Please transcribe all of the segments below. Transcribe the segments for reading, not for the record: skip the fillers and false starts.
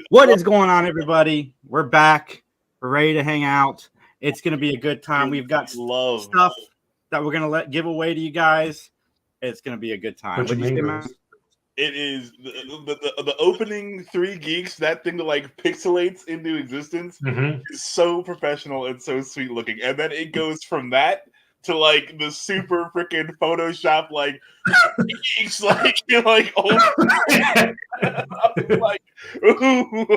What is going on, everybody? We're back. We're ready to hang out. It's going to be a good time. We've got stuff that we're going to give away to you guys. It's going to be a good time. What you mean, it is the opening 3 geeks, that thing that like pixelates into existence is so professional and so sweet looking. And then it goes from that to like the super freaking Photoshop like geeks, like you're like, oh like ooh.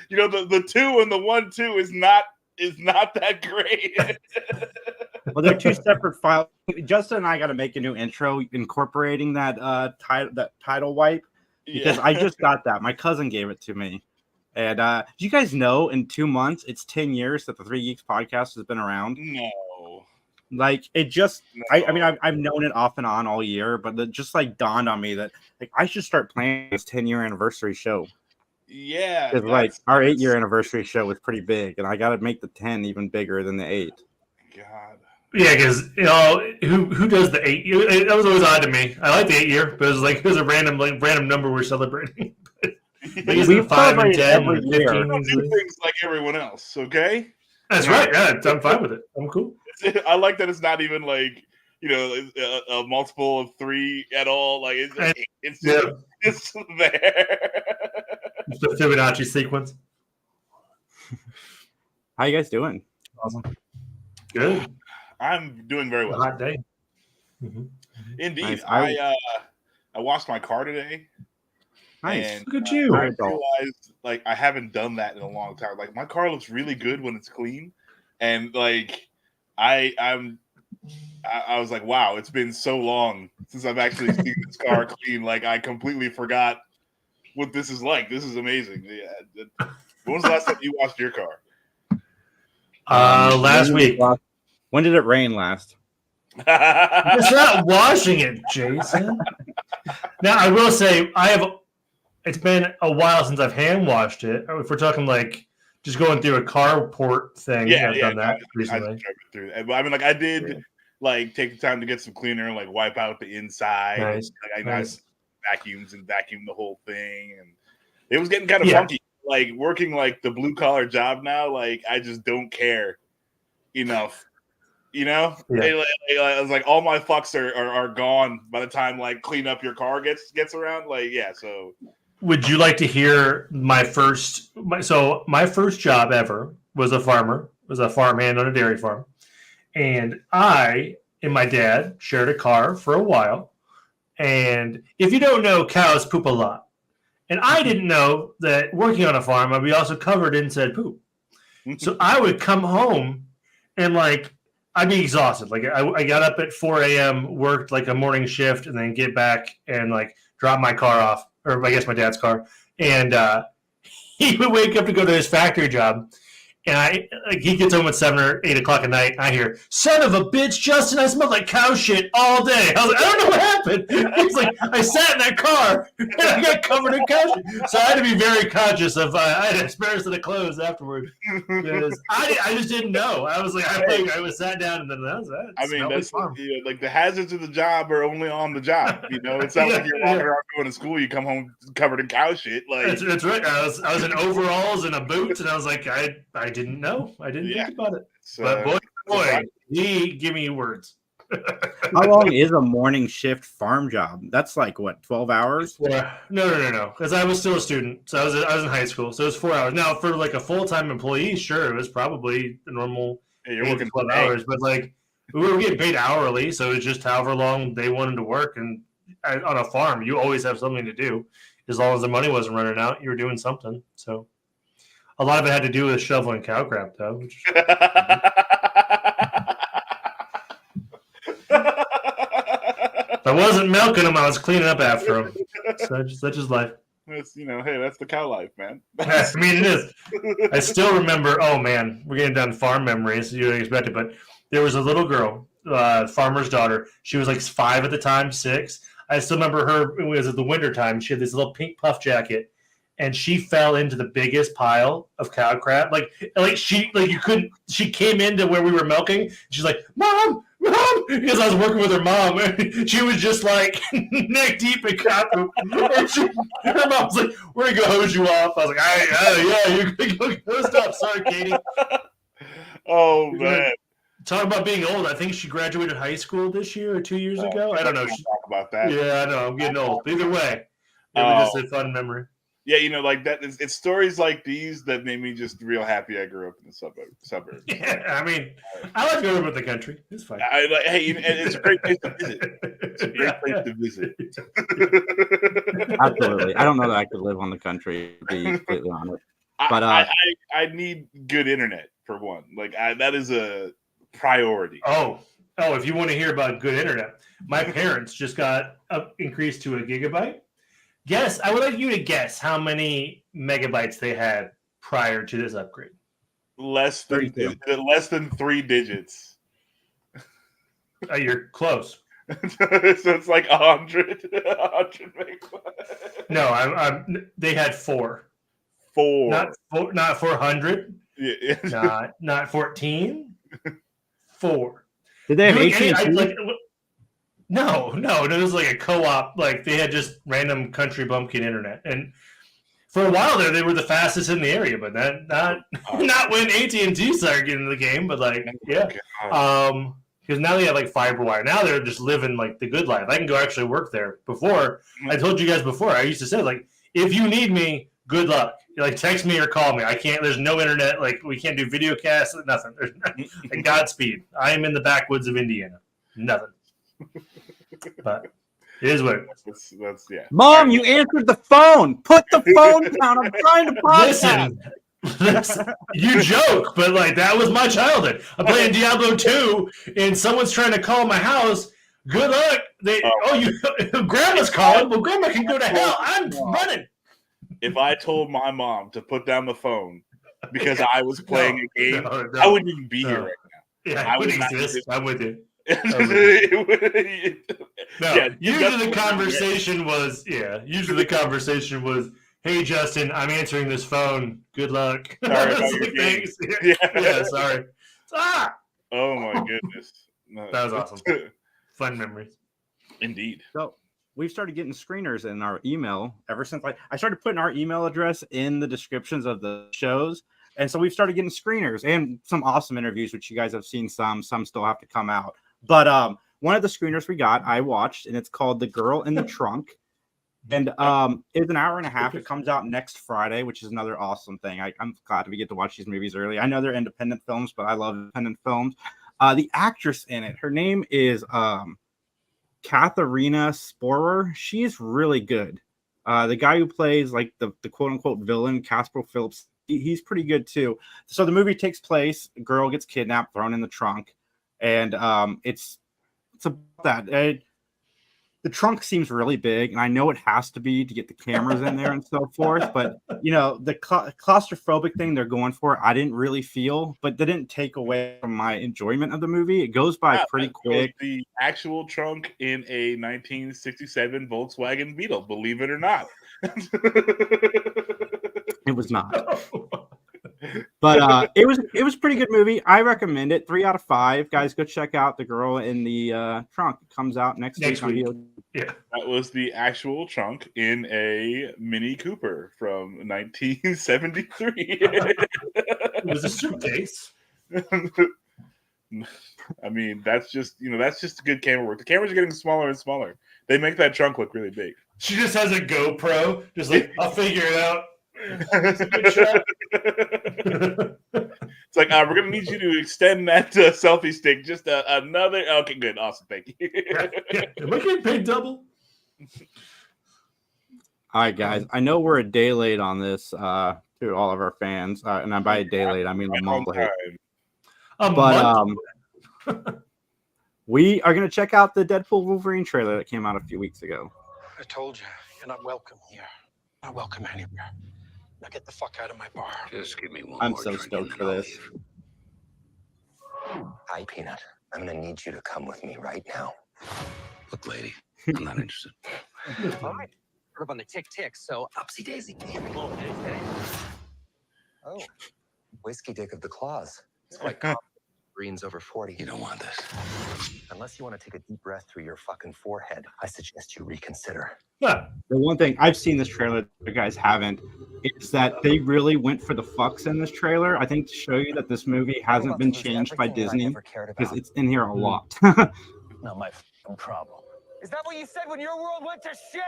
You know, the 2 and the 1-2 is not that great. Well, they're 2 separate files. Justin and I got to make a new intro incorporating that title wipe because I just got that. My cousin gave it to me. And do you guys know in 2 months it's 10 years that the 3 Geeks podcast has been around? No. Like it just, no. I mean, I've known it off and on all year, but it just like dawned on me that like I should start planning this 10-year anniversary show. Yeah, because like our 8-year anniversary show was pretty big, and I got to make the 10 even bigger than the 8. God. Yeah, because you know who does the 8? That was always odd to me. I like the 8-year, but it was like it was a random number we're celebrating. We 5 and 10 and 15 things like everyone else. Okay, that's right. Yeah, I'm fine with it. I'm cool. I like that it's not even like, you know, a multiple of 3 at all. Like it's just there. It's the Fibonacci sequence. How you guys doing? Awesome. Good. I'm doing very well. A hot day. Indeed. Nice. I washed my car today. Nice. And, look at you. I realized like I haven't done that in a long time. Like my car looks really good when it's clean, and like I was like, wow, it's been so long since I've actually seen this car clean. Like I completely forgot what this is like. This is amazing. Yeah. When was the last time you washed your car? Last week. When did it rain last? It's not washing it, Jason. Now I will say it's been a while since I've hand washed it. If we're talking like just going through a carport thing, I've done that recently. I mean, like I did like take the time to get some cleaner and like wipe out the inside. Nice. Like, I vacuum the whole thing, and it was getting kind of funky. Like working like the blue collar job now, like I just don't care enough. You know, I was like, all my fucks are gone by the time like clean up your car gets around. Like, yeah. So, would you like to hear my first job ever was a farmer, was a farmhand on a dairy farm, and I and my dad shared a car for a while. And if you don't know, cows poop a lot, and I didn't know that working on a farm I'd be also covered in said poop. So I would come home and like. I'd be exhausted. Like I got up at 4 a.m., worked like a morning shift, and then get back and like drop my car off, or I guess my dad's car. And he would wake up to go to his factory job, and he gets home at 7 or 8 o'clock at night. And I hear, "Son of a bitch, Justin! I smelled like cow shit all day." I was like, "I don't know what happened." He's like, "I sat in that car and I got covered in cow shit." So I had to be very conscious of. I had spares to the clothes afterward. I just didn't know. I was like, I was sat down and then that was that. I mean, that's like the hazards of the job are only on the job. You know, it's not like you're walking around going to school. You come home covered in cow shit. Like that's right. I was in overalls and a boot, and I was like, I didn't know. I didn't think about it. But boy, give me words. How long is a morning shift farm job? That's like what, 12 hours? Yeah. No. Because I was still a student, so I was in high school, so it was 4 hours. Now for like a full-time employee, sure, it was probably the normal. You're working 12 hours, but like we were getting paid hourly, so it was just however long they wanted to work. And on a farm, you always have something to do. As long as the money wasn't running out, you were doing something. So. A lot of it had to do with shoveling cow crap, though. If I wasn't milking them, I was cleaning up after them. Such is life. That's, hey, that's the cow life, man. I mean, it is. I still remember, oh, man, we're getting down to farm memories. You didn't expect it, but there was a little girl, farmer's daughter. She was like 5 at the time, 6. I still remember her. It was at the winter time. She had this little pink puff jacket. and she fell into the biggest pile of cow crap. She came into where we were milking. She's like, Mom, because I was working with her mom. And she was just like neck deep in cow poop. And her mom was like, we're going to go hose you off. I was like, yeah, you're going to go hosed up. Sorry, Katie. Oh, man. Talk about being old. I think she graduated high school this year or 2 years ago. I don't know. Talk about that. Yeah, I know. I'm getting old. Either way, it was just a fun memory. Yeah, like that. It's stories like these that made me just real happy. I grew up in the suburbs. Yeah, I mean, I like growing up in the country. It's fine. Hey, and it's a great place to visit. It's a great place to visit. Absolutely. I don't know that I could live on the country, to be completely honest. But I need good internet for one. That is a priority. Oh, if you want to hear about good internet, my parents just got increased to a gigabyte. I would like you to guess how many megabytes they had prior to this upgrade. Less than 3 digits. You're close. So it's like 100 megabytes. No, they had 4. 4. Not 400. Yeah. Not 14. 4. Did they have AT&T? No, it was like a co-op. Like they had just random country bumpkin internet, and for a while there, they were the fastest in the area. But not when AT&T started getting in the game. But because now they have like fiber wire. Now they're just living like the good life. I can go actually work there. Before I told you guys before, I used to say like, if you need me, good luck. Like text me or call me. I can't. There's no internet. Like we can't do video casts. Nothing. There's like Godspeed. I am in the backwoods of Indiana. Nothing. But it is what it is. That's Mom, you answered the phone. Put the phone down. I'm trying to podcast. Listen, you joke, but like that was my childhood. I'm playing Diablo 2, and someone's trying to call my house. Good luck. Grandma's calling. Well, Grandma can go to hell. I'm running. If I told my mom to put down the phone because I was playing a game, I wouldn't even be here right now. Yeah, I wouldn't exist. I'm with you. Usually the conversation was, hey Justin, I'm answering this phone. Good luck. Sorry Thanks. Sorry. Oh my goodness. No. That was awesome. Fun memories. Indeed. So we've started getting screeners in our email ever since I started putting our email address in the descriptions of the shows. And so we've started getting screeners and some awesome interviews, which you guys have seen some still have to come out. But one of the screeners we got, I watched, and it's called The Girl in the Trunk. And it's an hour and a half. It comes out next Friday, which is another awesome thing. I'm glad we get to watch these movies early. I know they're independent films, but I love independent films. The actress in it, her name is Katharina Sporer. She's really good. The guy who plays like the quote unquote villain, Casper Phillips, he's pretty good too. So the movie takes place, a girl gets kidnapped, thrown in the trunk, and it's about that. The trunk seems really big, and I know it has to be to get the cameras in there and so forth. But the claustrophobic thing they're going for, I didn't really feel, but they didn't take away from my enjoyment of the movie. It goes by pretty quick. The actual trunk in a 1967 Volkswagen Beetle, believe it or not. It was not. But it was a pretty good movie. I recommend it. 3 out of 5. Guys, go check out The Girl in the Trunk. It comes out next week. Yeah, that was the actual trunk in a Mini Cooper from 1973. It was a suitcase. I mean, that's just good camera work. The cameras are getting smaller and smaller. They make that trunk look really big. She just has a GoPro. Just like, I'll figure it out. It's a good shot. It's like we're gonna need you to extend that selfie stick just another. Okay, good, awesome, thank you. Am I getting paid double? All right, guys. I know we're a day late on this to all of our fans, and by a day late, I mean a month late. But we are gonna check out the Deadpool Wolverine trailer that came out a few weeks ago. I told you, you're not welcome here. Not welcome anywhere. Now get the fuck out of my bar. Just give me one I'm more so drink stoked and for I'll this. leave. Hi, Peanut. I'm gonna need you to come with me right now. Look, lady, I'm not interested. All right. Up on the tick, so upsy daisy. Oh, whiskey dick of the claws. It's quite common. Greens over 40. You don't want this. Unless you want to take a deep breath through your fucking forehead, I suggest you reconsider. Yeah. The one thing I've seen this trailer, you guys haven't, is that they really went for the fucks in this trailer. I think to show you that this movie hasn't been changed by Disney, because it's in here a lot. Not my problem. Is that what you said when your world went to shit?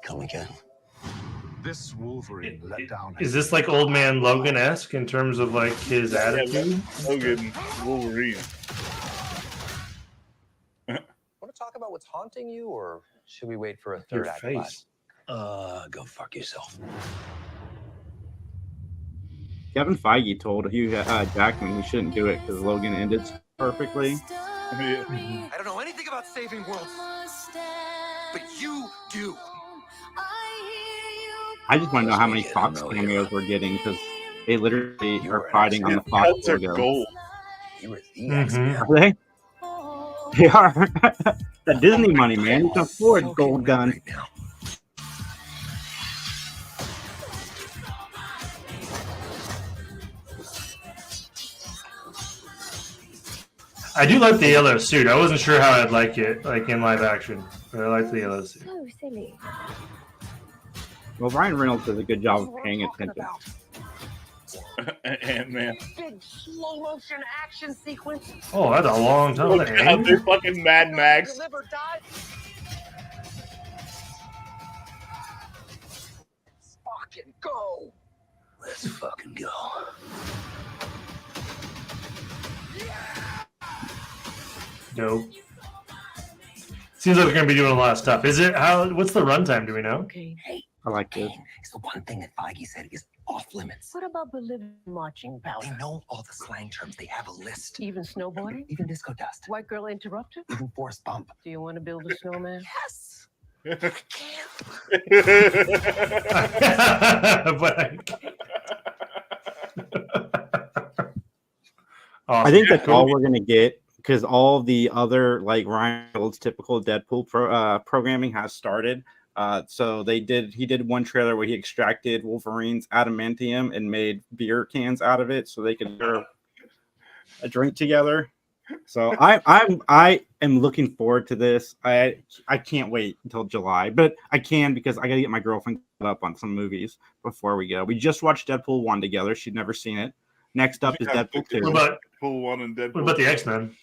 Come again. This Wolverine let down. Is this like Old Man Logan-esque in terms of like his attitude? Logan, Wolverine. Want to talk about what's haunting you, or should we wait for a third act? Face. Go fuck yourself. Kevin Feige told Hugh Jackman he shouldn't do it because Logan ended perfectly. I don't know anything about saving worlds, but you do. I just want to know how many Fox cameos we're getting because they literally are fighting on the Fox Cuts are logo. gold. You were the Mhm. Are they? They are. That Disney money, man. You can afford gold gun. Right now. I do like the yellow suit. I wasn't sure how I'd like it, like in live action, but I like the yellow suit. So silly. Well, Ryan Reynolds does a good job of paying attention. Ant-Man. Big slow motion action sequence. Oh, that's a long time. Look how they're fucking Mad Max. Deliver, die. Fucking go. Let's fucking go. Dope. Seems like we're gonna be doing a lot of stuff. Is it how? What's the runtime? Do we know? Okay. Hey, I like this. It's the one thing that Feige said is off limits. what about marching They powder? know all the slang terms. They have a list. Even snowboarding? Even disco dust. White girl interrupted? Even force bump. Do you want to build a snowman? Yes. Awesome. I think that's all we're gonna get because all the other like Ryan Reynolds typical Deadpool programming has started. So he did one trailer where he extracted Wolverine's adamantium and made beer cans out of it so they could share a drink together. So I am looking forward to this. I can't wait until July, but I can because I gotta get my girlfriend caught up on some movies before we go. We just watched Deadpool 1 together. She'd never seen it. Next up is Deadpool 2. What about Deadpool 1 and Deadpool? what about the X-Men?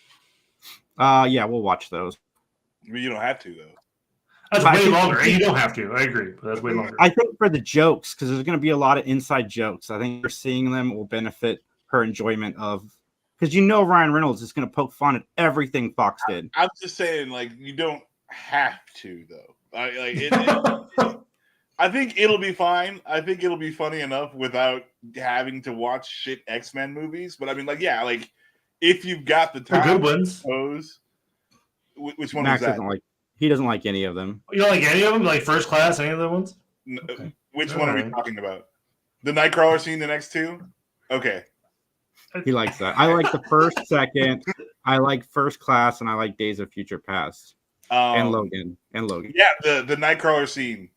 Yeah, we'll watch those. I mean, you don't have to though. That's But I way think- longer. You don't have to. I agree, but that's way longer. I think for the jokes, because there's going to be a lot of inside jokes. I think seeing them will benefit her enjoyment of, because Ryan Reynolds is going to poke fun at everything Fox did. I'm just saying, like, you don't have to though. I think it'll be fine. I think it'll be funny enough without having to watch shit X-Men movies. But I mean, like, yeah, like if you've got the The time, good ones. Suppose, which one Max was that? doesn't like any of them. You don't like any of them? Like First Class? Any of the ones? Okay. Which one are we Alright. talking about? The Nightcrawler scene, the next two? Okay. He likes that. I like the first, second. I like First Class, and I like Days of Future Past and Logan. Yeah, the Nightcrawler scene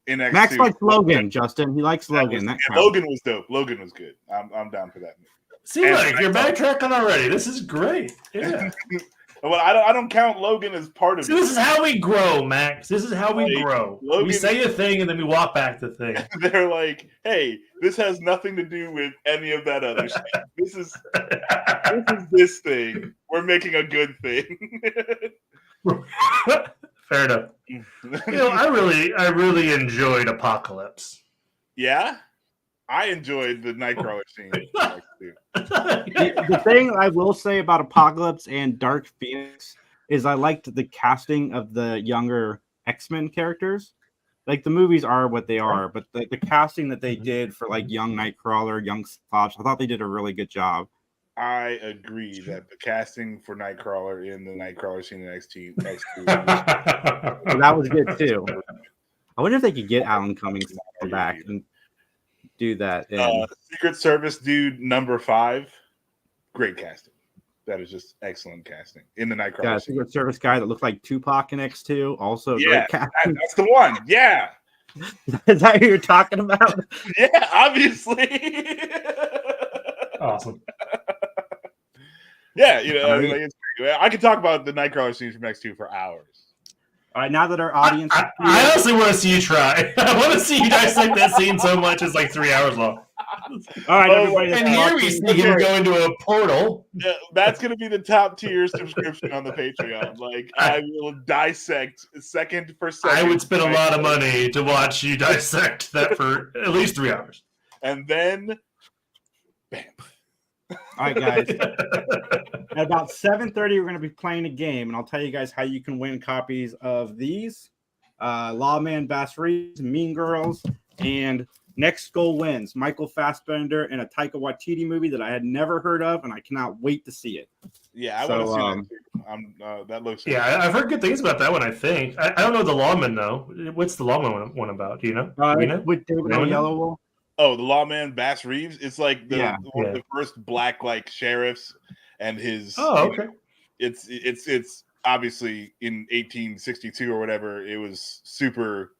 in X2. Max likes Logan. Justin, he likes Logan. Logan was dope. Logan was good. I'm down for that movie. See, like you're backtracking already. This is great. Yeah. Well, I don't count Logan as part of See, it. this is how we grow, Max. This is how we Like, grow. Logan- We say a thing and then we walk back the thing. They're like, hey, this has nothing to do with any of that other shit. This is this thing. We're making a good thing. Fair enough. I really enjoyed Apocalypse. Yeah, I enjoyed the Nightcrawler scene. The thing I will say about Apocalypse and Dark Phoenix is I liked the casting of the younger X-Men characters. Like the movies are what they are, but the casting that they did for like young Nightcrawler, young Cyclops, I thought they did a really good job. I agree that the casting for Nightcrawler in the Nightcrawler scene in X2 So that was good too. I wonder if they could get Alan Cummings to come back and do that. Secret Service dude number 5, great casting. That is just excellent casting in the Nightcrawler. Yeah, Secret Service guy that looked like Tupac in X2. Also, Yeah, great casting. that's the one. Yeah, Is that who you're talking about? yeah, obviously. Awesome. Yeah, you know, All right. like it's great. I could talk about the Nightcrawler scenes from X2 for hours. All right, now that our audience, I honestly want to see you try. I want to see you dissect that scene so much it's like 3 hours long. all right, Oh, everybody, And that's here we watching- see him go into a portal. That's going to be the top tier subscription on the Patreon. Like, I will dissect second for second. I would spend a lot of money to watch you dissect that for at least 3 hours. And then, bam. All right, guys. At about 7:30, we're going to be playing a game, and I'll tell you guys how you can win copies of these Lawman Bass Reeves, Mean Girls, and Next Goal Wins, Michael Fassbender in a Taika Waititi movie that I had never heard of, and I cannot wait to see it. Yeah, I So, want to see that too. That looks Yeah, I've heard good things about that one, I think. I don't know the Lawman, though. What's the Lawman one about? Do you know? Do we know? With David No one knows? Oyelowo. Oh, the lawman Bass Reeves. It's like one of Yeah. the first black like sheriffs, and his. Oh, you know, okay. it's obviously in 1862 or whatever. It was super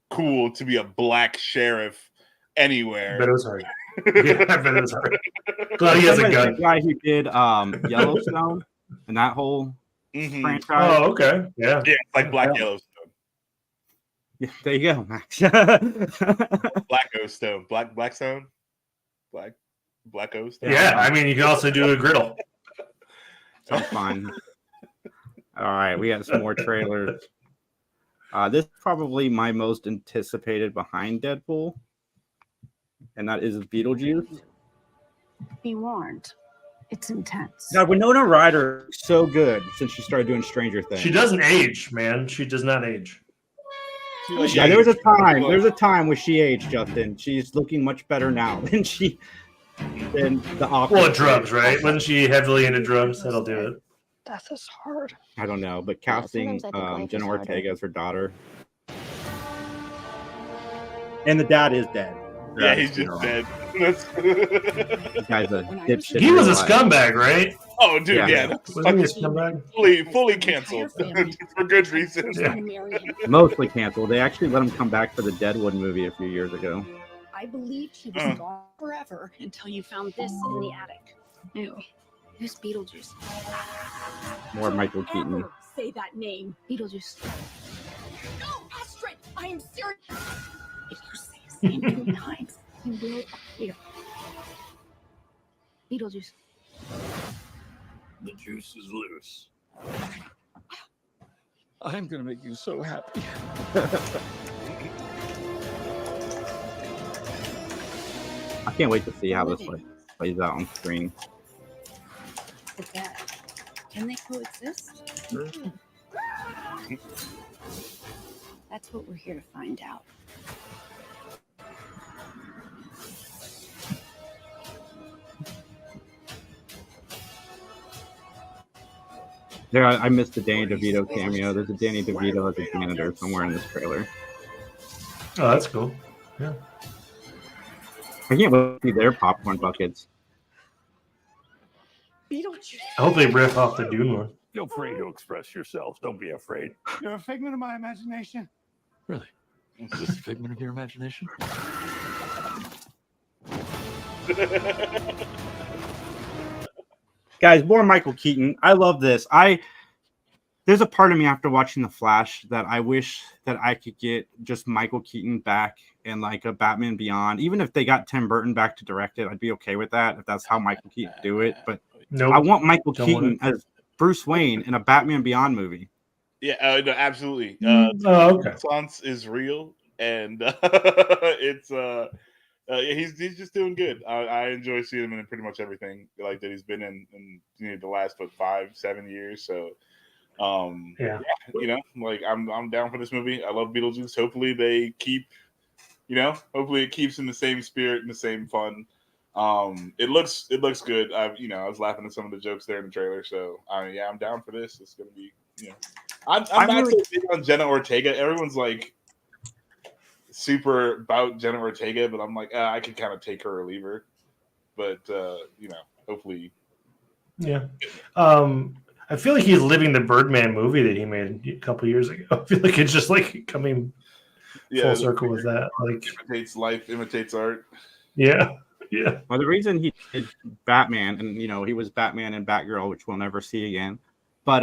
cool to be a black sheriff anywhere. I bet it was hard. Yeah, I bet it was hard. Glad he has a The gun. guy who did Yellowstone and that whole Mhm. franchise. Oh, okay. Yeah. Yeah, it's like Black Yellowstone, Yeah, there you go, Max. Black Stone, Blackstone, Black Stone. Yeah, I mean, you can also do a griddle. Sounds fun. All right, we got some more trailers. This is probably my most anticipated behind Deadpool, and that is Beetlejuice. Be warned, it's intense. God, Winona Ryder is so good since she started doing Stranger Things. She doesn't age, man. She does not age. Yeah, there was a time. There's a time where she aged, Justin. She's looking much better now than the opposite. Well, drugs, right? Wasn't she heavily into drugs? That'll do it. Death is hard. I don't know, but casting sometimes I think life Jenna is harder. Ortega as her daughter, and the dad is dead. Yeah, he's just dead. The guy's a dipshit. He in was a real life. scumbag, right? Oh, dude, Yeah. yeah, that's Wasn't he a fucking scumbag? fully canceled for good reasons. Yeah. Mostly canceled. They actually let him come back for the Deadwood movie a few years ago. I believed he was gone forever until you found this in the attic. Ew. Who's Beetlejuice? More Michael Keaton. Ever say that name. Beetlejuice. No, Astrid! I am serious. If you say his name 2 times, you will appear. Beetlejuice. The juice is loose. I'm gonna make you so happy. I can't wait to see how this plays out on screen. The dead. Can they coexist? That's what we're here to find out. There, I missed the Danny DeVito cameo. There's a Danny DeVito as a janitor somewhere in this trailer. Oh, that's cool. Yeah. I can't wait to see their popcorn buckets. Beetlejuice. I hope they riff off the Dune one. Feel free to express yourself. Don't be afraid. You're a figment of my imagination. Really? Is this a figment of your imagination? Guys, more Michael Keaton. I love this. There's a part of me after watching The Flash that I wish that I could get just Michael Keaton back in like a Batman Beyond. Even if they got Tim Burton back to direct it, I'd be okay with that if that's how Michael Keaton do it. But Nope. I want Michael Don't Keaton want as Bruce Wayne in a Batman Beyond movie. Yeah, no, absolutely. Oh, okay. Renaissance is real, and it's he's just doing good. I enjoy seeing him in pretty much everything like that he's been in the last 5-7 years. So Yeah. you know, like I'm down for this movie. I love Beetlejuice. Hopefully they keep, hopefully it keeps in the same spirit and the same fun. It looks good. I was laughing at some of the jokes there in the trailer. So I'm down for this. It's gonna be, I'm not so big on Jenna Ortega. Everyone's like super about Jenna Ortega, but I'm like, I could kind of take her or leave her. But hopefully, Yeah. I feel like he's living the Birdman movie that he made a couple years ago. I feel like it's just like coming full circle with that. Like imitates life, imitates art. Yeah. Well, the reason he did Batman, and he was Batman and Batgirl, which we'll never see again, but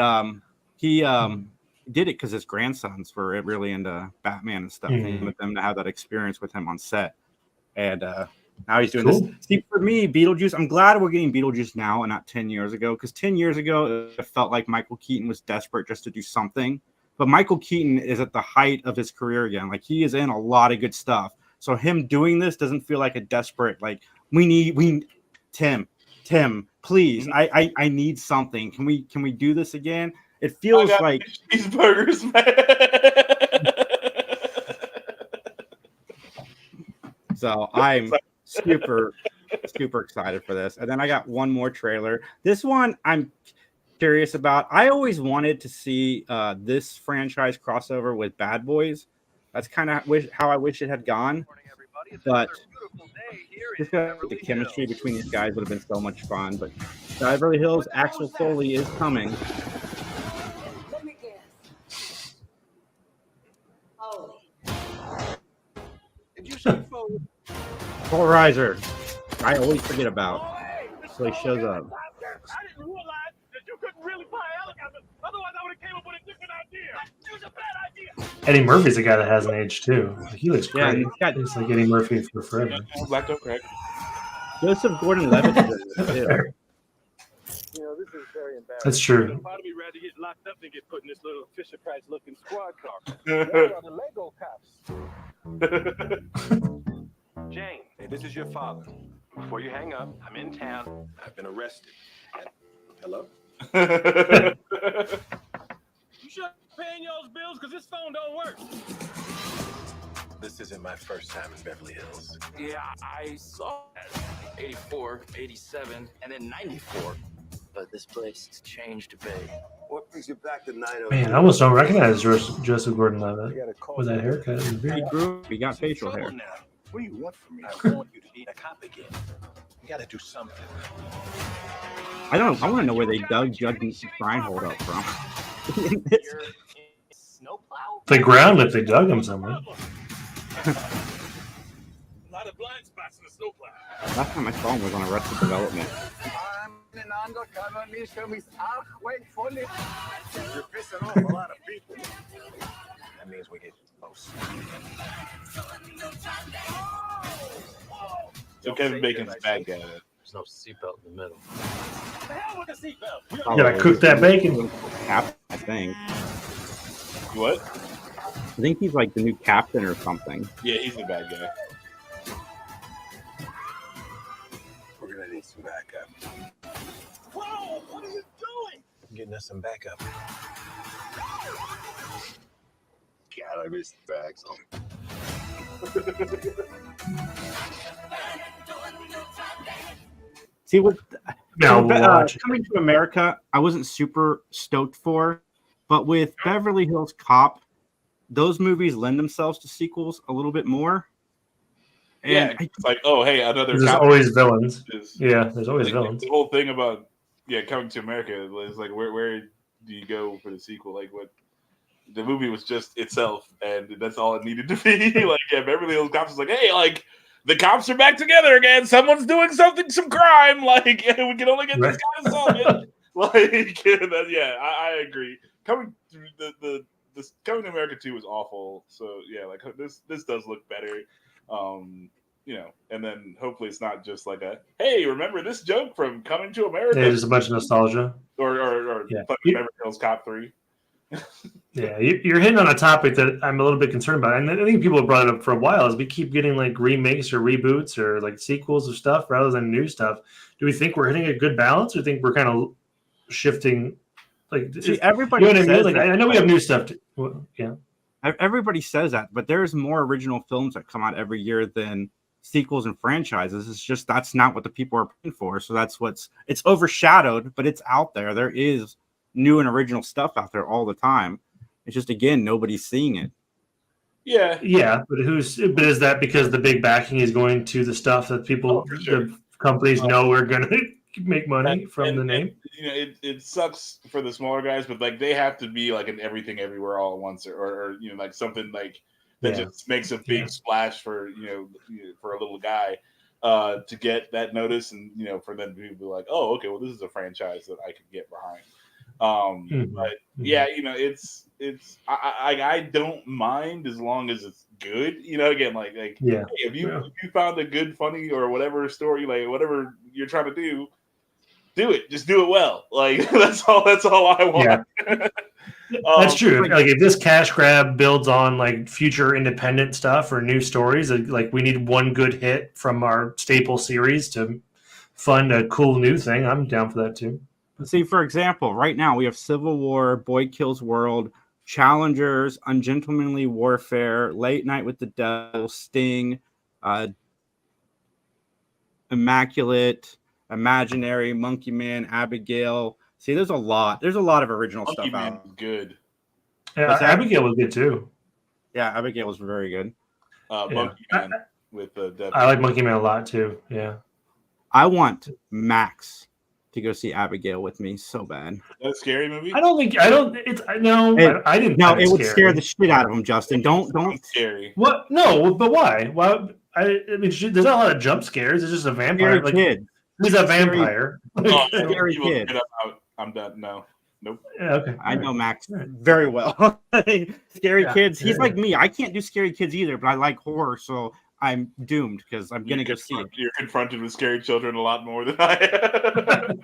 he did it because his grandsons were really into Batman and stuff. And with them to have that experience with him on set, and now he's doing this. See, for me, Beetlejuice, I'm glad we're getting Beetlejuice now and not 10 years ago, because 10 years ago it felt like Michael Keaton was desperate just to do something. But Michael Keaton is at the height of his career again. Like, he is in a lot of good stuff. So him doing this doesn't feel like a desperate, like, we need Tim, please. I need something. Can we do this again? It feels like cheeseburgers, man. So I'm super excited for this. And then I got one more trailer. This one I'm curious about. I always wanted to see this franchise crossover with Bad Boys. That's kind of how I wish it had gone. But just the chemistry between these guys would have been so much fun. But Beverly Hills, Axel Foley is coming. Let me guess. Foley. Did you say Foley? Polarizer. I always forget about. So he shows up. I didn't realize that you couldn't really fly a helicopter. Otherwise, I would have came up with a different idea. It was a bad idea. Eddie Murphy's a guy that hasn't aged too. He looks great. Yeah, he's like Eddie Murphy for forever. Black Dog Craig. Joseph Gordon-Levitt is in this too. This is very embarrassing. That's true. Part of me rather get locked up than get put in this little Fisher Price looking squad car. They are the Lego cops. Jane, hey, this is your father. Before you hang up, I'm in town. I've been arrested. Hello? You sure paying y'all's bills because this phone don't work? This isn't my first time in Beverly Hills. Yeah, I saw it. 84, 87, and then 94. But this place has changed a bit. What brings you back to 902? Man, I almost don't recognize Joseph Gordon-Levitt with that haircut. He got facial hair. What do you want from me? I want you to be a cop again. You got to do something. I want to know where they dug Judge Reinhold up from. Snowplow? The ground if they dug him somewhere. A lot of blind spots in the snowplow. Last time I saw him was on Arrested Development. You're pissing off a lot of people. That means we get close. So Kevin Bacon's a bad guy. There's no seatbelt in the middle. The hell with the seatbelt? You gotta cook that bacon. Captain, I think. What? I think he's like the new captain or something. Yeah, he's a bad guy. We're gonna need some backup. Whoa, what are you doing? I'm getting us some backup. God, I missed the bags on. See what? Now watch. Coming to America, I wasn't super stoked for, but with Beverly Hills Cop, those movies lend themselves to sequels a little bit more. And it's like, oh, hey, another. There's always villains. Yeah, there's always like, villains. The whole thing about Coming to America is like, where do you go for the sequel? Like, what? The movie was just itself, and that's all it needed to be. Like, Beverly Hills Cops was like, hey, like, the cops are back together again. Someone's doing some crime. Like, we can only get this guy to solve it. Like, I agree. Coming to Coming to America 2 was awful. So yeah, like this does look better. And then hopefully it's not just like a, hey, remember this joke from Coming to America? Yeah, just a bunch of nostalgia. Or Beverly Hills Cop 3. Yeah, you're hitting on a topic that I'm a little bit concerned about, and I think people have brought it up for a while. Is we keep getting like remakes or reboots or like sequels of stuff rather than new stuff. Do we think we're hitting a good balance, or think we're kind of shifting? Like, everybody you know what I mean? says Like, that. I know we have new stuff. Yeah, everybody says that, but there's more original films that come out every year than sequels and franchises. It's just that's not what the people are paying for. So that's it's overshadowed, but it's out there. There is new and original stuff out there all the time. It's just, again, nobody's seeing it. Yeah, but is that because the big backing is going to the stuff that people, the companies know we're gonna make money from the name. It sucks for the smaller guys, but like they have to be like an everything everywhere all at once, or like something like that just makes a big splash for for a little guy to get that notice, and for them to be like, oh, okay, well, this is a franchise that I could get behind. But yeah, I don't mind as long as it's good. Again, hey, if you found a good, funny, or whatever story, like whatever you're trying to do it. Just do it well. Like that's all I want. Yeah. That's true. Like if this cash grab builds on like future independent stuff or new stories, like we need one good hit from our staple series to fund a cool new thing, I'm down for that too. See, for example, right now we have Civil War, Boy Kills World, Challengers, Ungentlemanly Warfare, Late Night with the Devil, Sting, Immaculate, Imaginary, Monkey Man, Abigail. See, there's a lot. There's a lot of original Monkey stuff Man out. Was good. Yeah, Abigail was good too. Yeah, Abigail was very good. Monkey Man with the. I like Monkey Man a lot too. Yeah. I want Max to go see Abigail with me so bad. Is that a scary movie? I didn't. No, it would scare the shit out of him, Justin. Don't. Scary. What? No, but why? Why? I mean, there's not a lot of jump scares. It's just a vampire. Scary kid. He's a vampire. Scary kid. I'm done. No. Nope. Yeah, okay. I know Max very well. Scary kids. He's like me. I can't do scary kids either, but I like horror, so I'm doomed because I'm gonna go see it. You're confronted with scary children a lot more than I am.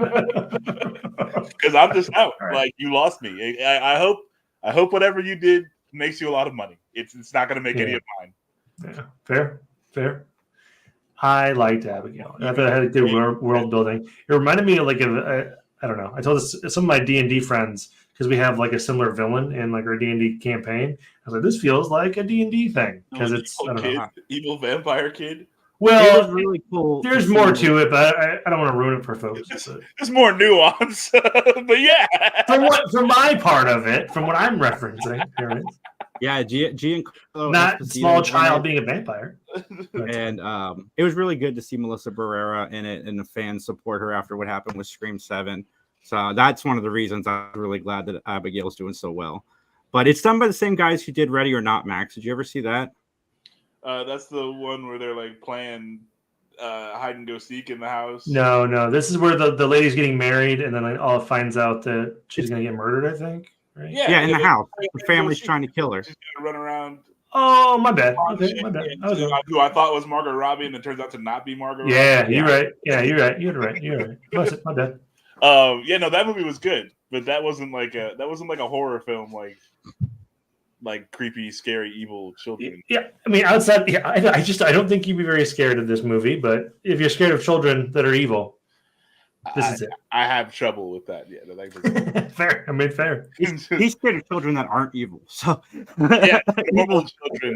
Because I'm just out. Right. Like you lost me. I hope whatever you did makes you a lot of money. It's not gonna make any of mine. Yeah. Fair. I liked Abigail. I thought it had a good world building. It reminded me of I don't know. I told some of my D&D friends because we have like a similar villain in like our D&D campaign. I was like, this feels like a D&D thing because it's evil vampire kid. Well, it was really cool. There's more to it, but I don't want to ruin it for folks. There's more nuance, but yeah. From my part of it, from what I'm referencing, here it is. Yeah, Giancarlo not small child being a vampire. And it was really good to see Melissa Barrera in it and the fans support her after what happened with Scream 7. So that's one of the reasons I'm really glad that Abigail's doing so well. But it's done by the same guys who did Ready or Not, Max. Did you ever see that? That's the one where they're like playing hide and go seek in the house. No. This is where the lady's getting married and then like all finds out that she's going to get murdered, I think. Right? Yeah, in the house. The family's trying to kill her. She's going to run around. Oh, my bad. Okay, my bad. Who I thought was Margot Robbie, and it turns out to not be Margot Robbie. Yeah, you're right. Yeah, you're right. You're right. My bad. That movie was good, but that wasn't like a horror film like creepy, scary, evil children. Yeah, I mean, outside, I don't think you'd be very scared of this movie, but if you're scared of children that are evil, this is it. I have trouble with that. Yeah, fair. I mean, fair. He's scared of children that aren't evil. So yeah, normal children.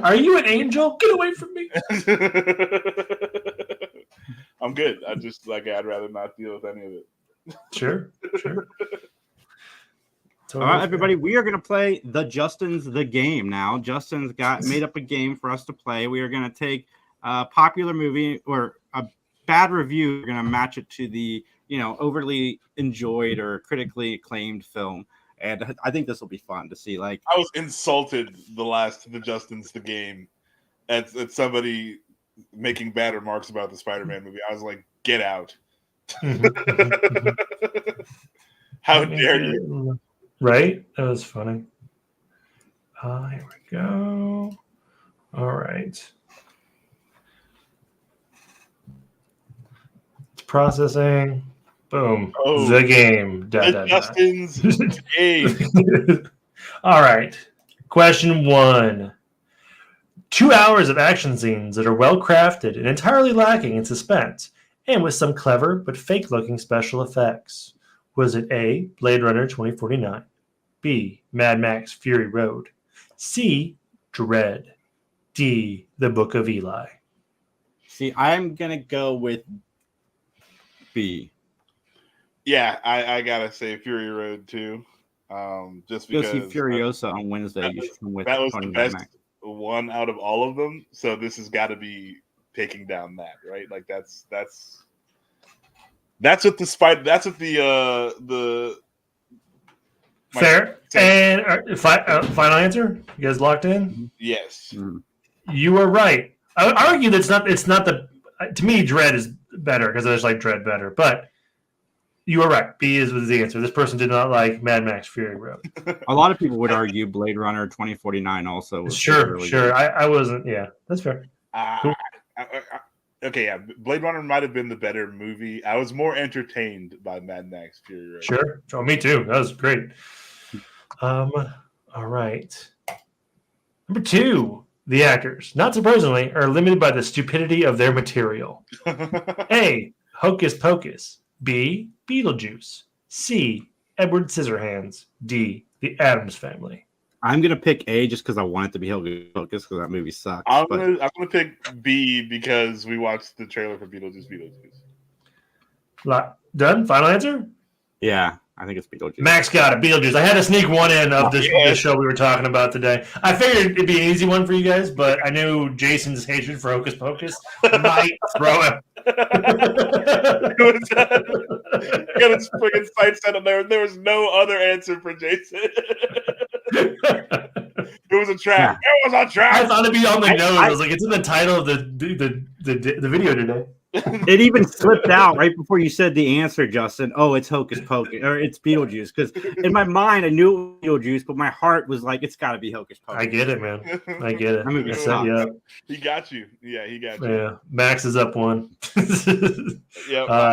Are you an angel? Get away from me. I'm good. I'd rather not deal with any of it. Sure. All right, everybody, we are going to play Justin's the game now. Justin's made up a game for us to play. We are going to take a popular movie or a bad review. We're going to match it to the, overly enjoyed or critically acclaimed film. And I think this will be fun to see. Like, I was insulted the Justin's the game at somebody making bad remarks about the Spider-Man movie. I was like, get out. How dare you? Right? That was funny. Here we go. All right. It's processing. Boom. Oh, the game. Justin's game. All right. Question 1. 2 hours of action scenes that are well crafted and entirely lacking in suspense, and with some clever but fake-looking special effects. Was it A, Blade Runner 2049, B, Mad Max Fury Road, C, Dread, D, The Book of Eli? See, I'm going to go with B. Yeah, I got to say Fury Road too. Just because go see Furiosa on Wednesday. That was the best one out of all of them. So this has got to be taking down that, right? Like that's That's what the spider. That's what the. Fair. And final answer. You guys locked in? Yes. You are right. I would argue that it's not the. To me, Dread is better because I just like Dread better. But you are right. B was the answer. This person did not like Mad Max Fury Road. A lot of people would argue Blade Runner 2049 also. Was Sure. really good. I wasn't. Yeah, that's fair. Cool. Okay, yeah. Blade Runner might have been the better movie. I was more entertained by Mad Max Fury Road. Sure. Oh, me too. That was great. All right. Number 2. The actors, not surprisingly, are limited by the stupidity of their material. A. Hocus Pocus. B. Beetlejuice. C. Edward Scissorhands. D. The Addams Family. I'm gonna pick A just because I want it to be Hocus Pocus because that movie sucks. I'm gonna pick B because we watched the trailer for Beetlejuice Beetlejuice. Done? Final answer? Yeah, I think it's Beetlejuice. Max got it. Beetlejuice. I had to sneak one in of this show we were talking about today. I figured it'd be an easy one for you guys, but I knew Jason's hatred for Hocus Pocus might throw him. Got his freaking sights set on there. There was no other answer for Jason. It was a trap. It was a trap. I thought it'd be on the nose. I was like, it's in the title of the video today. It even slipped out right before you said the answer, Justin. Oh, it's Hocus Pocus or it's Beetlejuice. Because in my mind, I knew it was Beetlejuice, but my heart was like, it's got to be Hocus Pocus. I get it, man. I get it. I'm He got you. Yeah, he got you. Yeah, Max is up 1. Yep.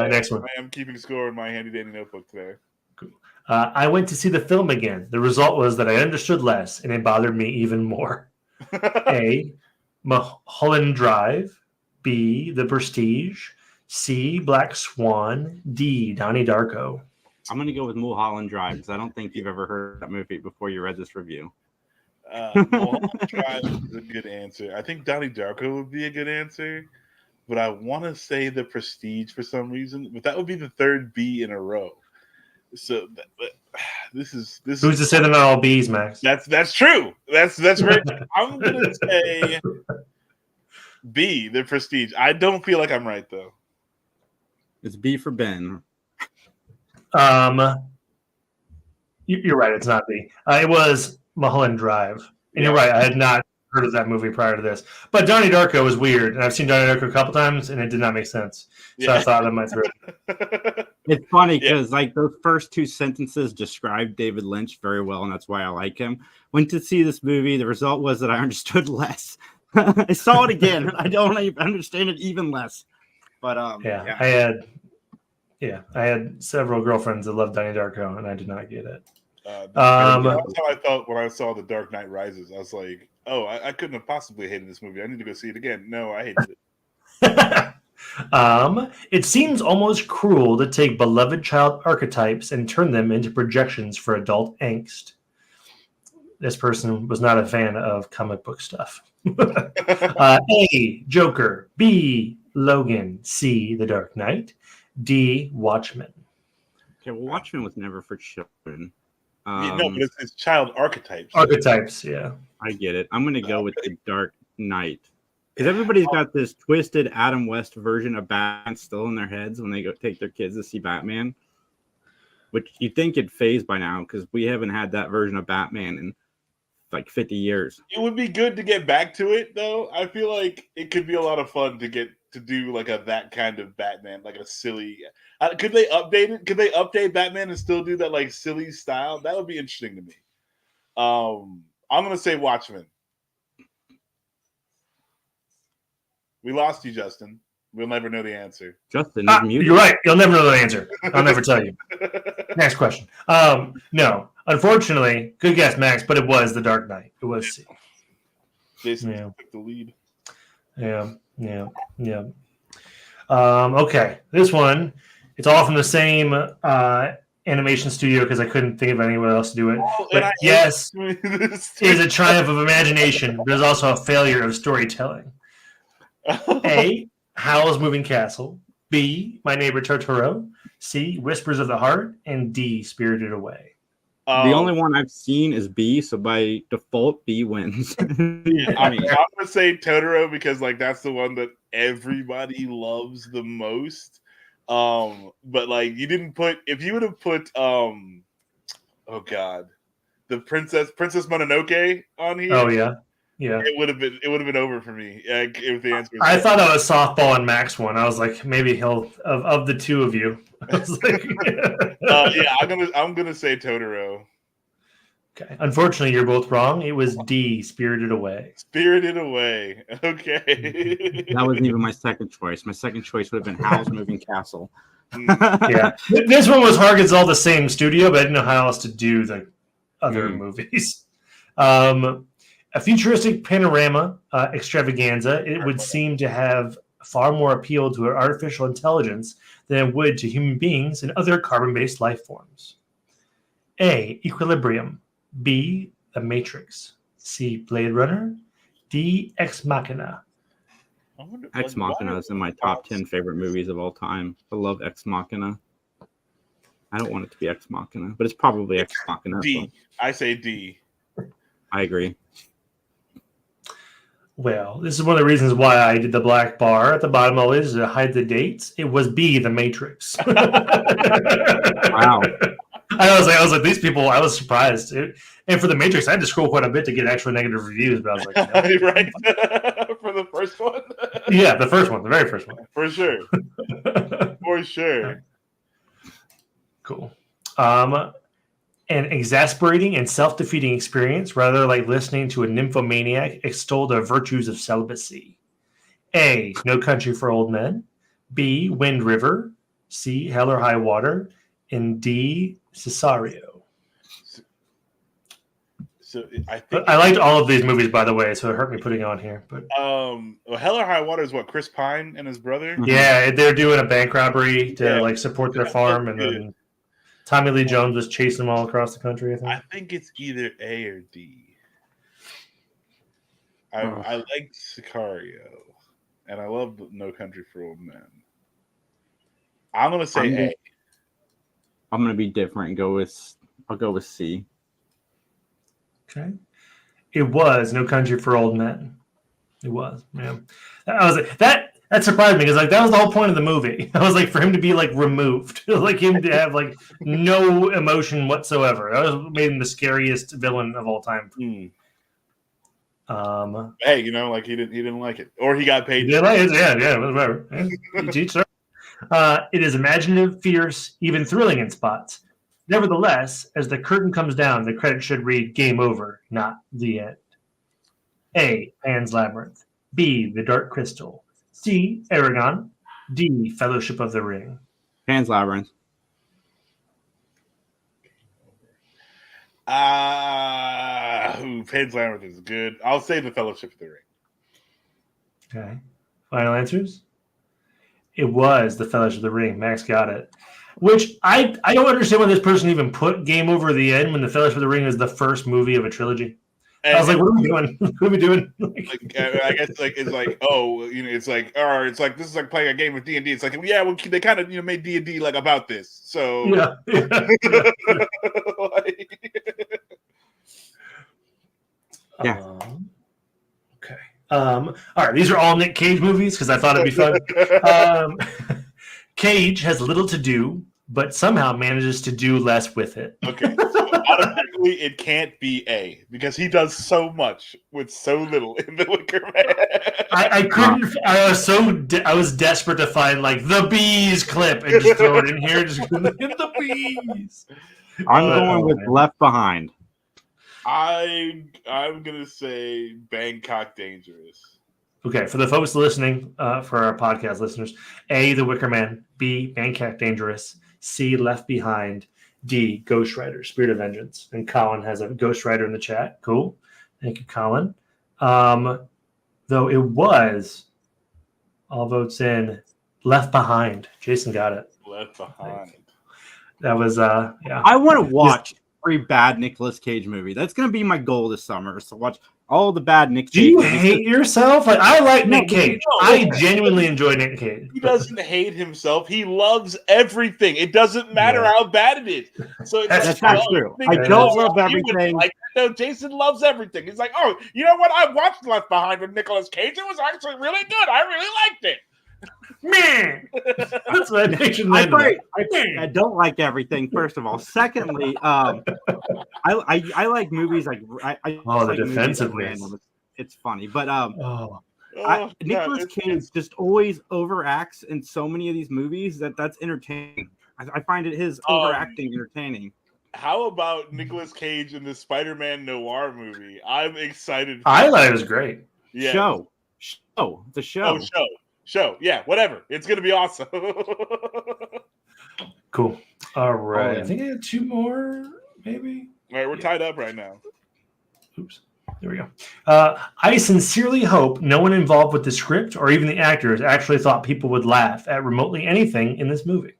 Next one. I am keeping score in my handy dandy notebook today. Cool. I went to see the film again. The result was that I understood less, and it bothered me even more. A. Mulholland Drive. B. The Prestige. C. Black Swan. D. Donnie Darko. I'm going to go with Mulholland Drive because I don't think you've ever heard that movie before you read this review. Mulholland Drive is a good answer. I think Donnie Darko would be a good answer, but I want to say The Prestige for some reason. But that would be the third B in a row. So this is Who's to say they're not all B's, Max? That's true. That's very. I'm going to say B, The Prestige. I don't feel like I'm right though. It's B for Ben. You're right. It's not B. It was Mulholland Drive, and you're right. I had not heard of that movie prior to this. But Donnie Darko was weird, and I've seen Donnie Darko a couple times, and it did not make sense. So I thought that might throw it. It's funny because like those first 2 sentences describe David Lynch very well, and that's why I like him. Went to see this movie. The result was that I understood less. I saw it again. I don't understand it even less. But I had several girlfriends that loved Donnie Darko, and I did not get it. That's how I felt when I saw The Dark Knight Rises. I was like, oh, I couldn't have possibly hated this movie. I need to go see it again. No, I hated it. It seems almost cruel to take beloved child archetypes and turn them into projections for adult angst. This person was not a fan of comic book stuff. A. Joker. B. Logan. C. The Dark Knight. D. Watchmen. Okay, well, Watchmen was never for children. No, but it's child archetypes. Archetypes, yeah. I get it. I'm going to go with The Dark Knight. Because everybody's got this twisted Adam West version of Batman still in their heads when they go take their kids to see Batman. Which you'd think it'd phase by now because we haven't had that version of Batman in like 50 years. It would be good to get back to it, though. I feel like it could be a lot of fun to get to do like that kind of Batman, like a silly. Could they update it? Could they update Batman and still do that like silly style? That would be interesting to me. I'm gonna say Watchmen. We lost you, Justin. We'll never know the answer. Justin, you're right. You'll never know the answer. I'll never tell you. Next question. No, unfortunately, good guess, Max, but it was The Dark Knight. It was C. Jason took the lead. Yeah. Okay, this one, it's all from the same animation studio because I couldn't think of anyone else to do it. But yes, is a triumph of imagination. There's also a failure of storytelling. A. Howl's Moving Castle. B. My Neighbor Totoro. C. Whispers of the Heart. And D. Spirited Away. The only one I've seen is B, so by default, B wins. I'm gonna say Totoro because like that's the one that everybody loves the most. But like you didn't put if you would have put oh god, the Princess Mononoke on here. Oh yeah. Yeah, it would have been over for me if the answer. I thought I was softball and Max one. I was like, maybe he'll of the two of you. I was like, yeah, I'm gonna say Totoro. Okay, unfortunately, you're both wrong. It was D, Spirited Away. Spirited Away. Okay, that wasn't even my second choice. My second choice would have been Howl's Moving Castle. Yeah, this one was hard. It's all the same studio, but I didn't know how else to do the other movies. A futuristic panorama extravaganza, it would seem to have far more appeal to artificial intelligence than it would to human beings and other carbon-based life forms. A. Equilibrium. B. The Matrix. C. Blade Runner. D. Ex Machina. Ex Machina is in my top 10 favorite movies of all time. I love Ex Machina. I don't want it to be Ex Machina, but it's probably Ex Machina. D. So. I say D. I agree. Well, this is one of the reasons why I did the black bar at the bottom always to hide the dates. It was B, The Matrix. Wow. I was like, these people, I was surprised. And for The Matrix, I had to scroll quite a bit to get actual negative reviews, but I was like, no. Right. For the first one? Yeah, the first one, the very first one. For sure. For sure. Cool. An exasperating and self-defeating experience, rather like listening to a nymphomaniac extol the virtues of celibacy. A. No Country for Old Men. B. Wind River. C. Hell or High Water. And D. Cesario. So I think I liked all of these movies, by the way, so it hurt me putting it on here. But well, Hell or High Water is what, Chris Pine and his brother? Yeah, they're doing a bank robbery to like support their farm, and then Tommy Lee Jones was chasing them all across the country. I think it's either A or D. I like Sicario, and I love No Country for Old Men. I'm gonna say A. I'm gonna be different. I'll go with C. Okay, it was No Country for Old Men. It was, man. That surprised me because like that was the whole point of the movie. I was like, for him to be like removed, like him to have like no emotion whatsoever. That was made him the scariest villain of all time. Hey, you know, like he didn't like it, or he got paid. Yeah, whatever. It is imaginative, fierce, even thrilling in spots. Nevertheless, as the curtain comes down, the credits should read "Game Over," not "The End." A. Pan's Labyrinth. B. The Dark Crystal. C. Aragon. D. Fellowship of the Ring. Pan's Labyrinth. Pan's Labyrinth is good. I'll say the Fellowship of the Ring. Okay. Final answers? It was the Fellowship of the Ring. Max got it. Which I don't understand why this person even put Game Over the End when the Fellowship of the Ring is the first movie of a trilogy. I was like, what are we doing? What are we doing? I guess like it's like, oh, you know, it's like, or it's like this is like playing a game of D&D. It's like, yeah, well, they kind of made D&D like about this. So yeah. Okay. All right, these are all Nick Cage movies because I thought it'd be fun. Cage has little to do, but somehow manages to do less with it. Okay, so automatically it can't be A because he does so much with so little in The Wicker Man. I couldn't. I was desperate to find like the bees clip and just throw it in here. Just the bees. I'm going with Left Behind. I'm gonna say Bangkok Dangerous. Okay, for the folks listening, for our podcast listeners, A, The Wicker Man, B, Bangkok Dangerous, C, Left Behind, D, Ghost Rider, Spirit of Vengeance. And Colin has a Ghost Rider in the chat. Cool. Thank you, Colin. Though it was, all votes in, Left Behind. Jason got it. Left Behind. That was, yeah. I want to watch every bad Nicolas Cage movie. That's going to be my goal this summer, is to watch all the bad Nick Cage. Do you hate yourself? Like, I like Nick Cage. I genuinely enjoy Nick Cage. He doesn't hate himself. He loves everything. It doesn't matter how bad it is. So that's not true. I don't love everything. No, Jason loves everything. He's like, oh, you know what? I watched Left Behind with Nicolas Cage. It was actually really good. I really liked it. Man, that's what I don't like everything. First of all, secondly, I like movies like I Oh, the like movies defensiveness. random. It's funny, but Oh, Nicolas God, Cage just always overacts in so many of these movies that's entertaining. I find his overacting entertaining. How about Nicolas Cage in the Spider-Man noir movie? I'm excited. I thought it was great. Yeah. Show. The show. Oh, show. Yeah, whatever. It's gonna be awesome. Cool. All right. yeah. I think I had 2 more, maybe. All right, we're tied up right now. Oops. There we go. I sincerely hope no one involved with the script or even the actors actually thought people would laugh at remotely anything in this movie.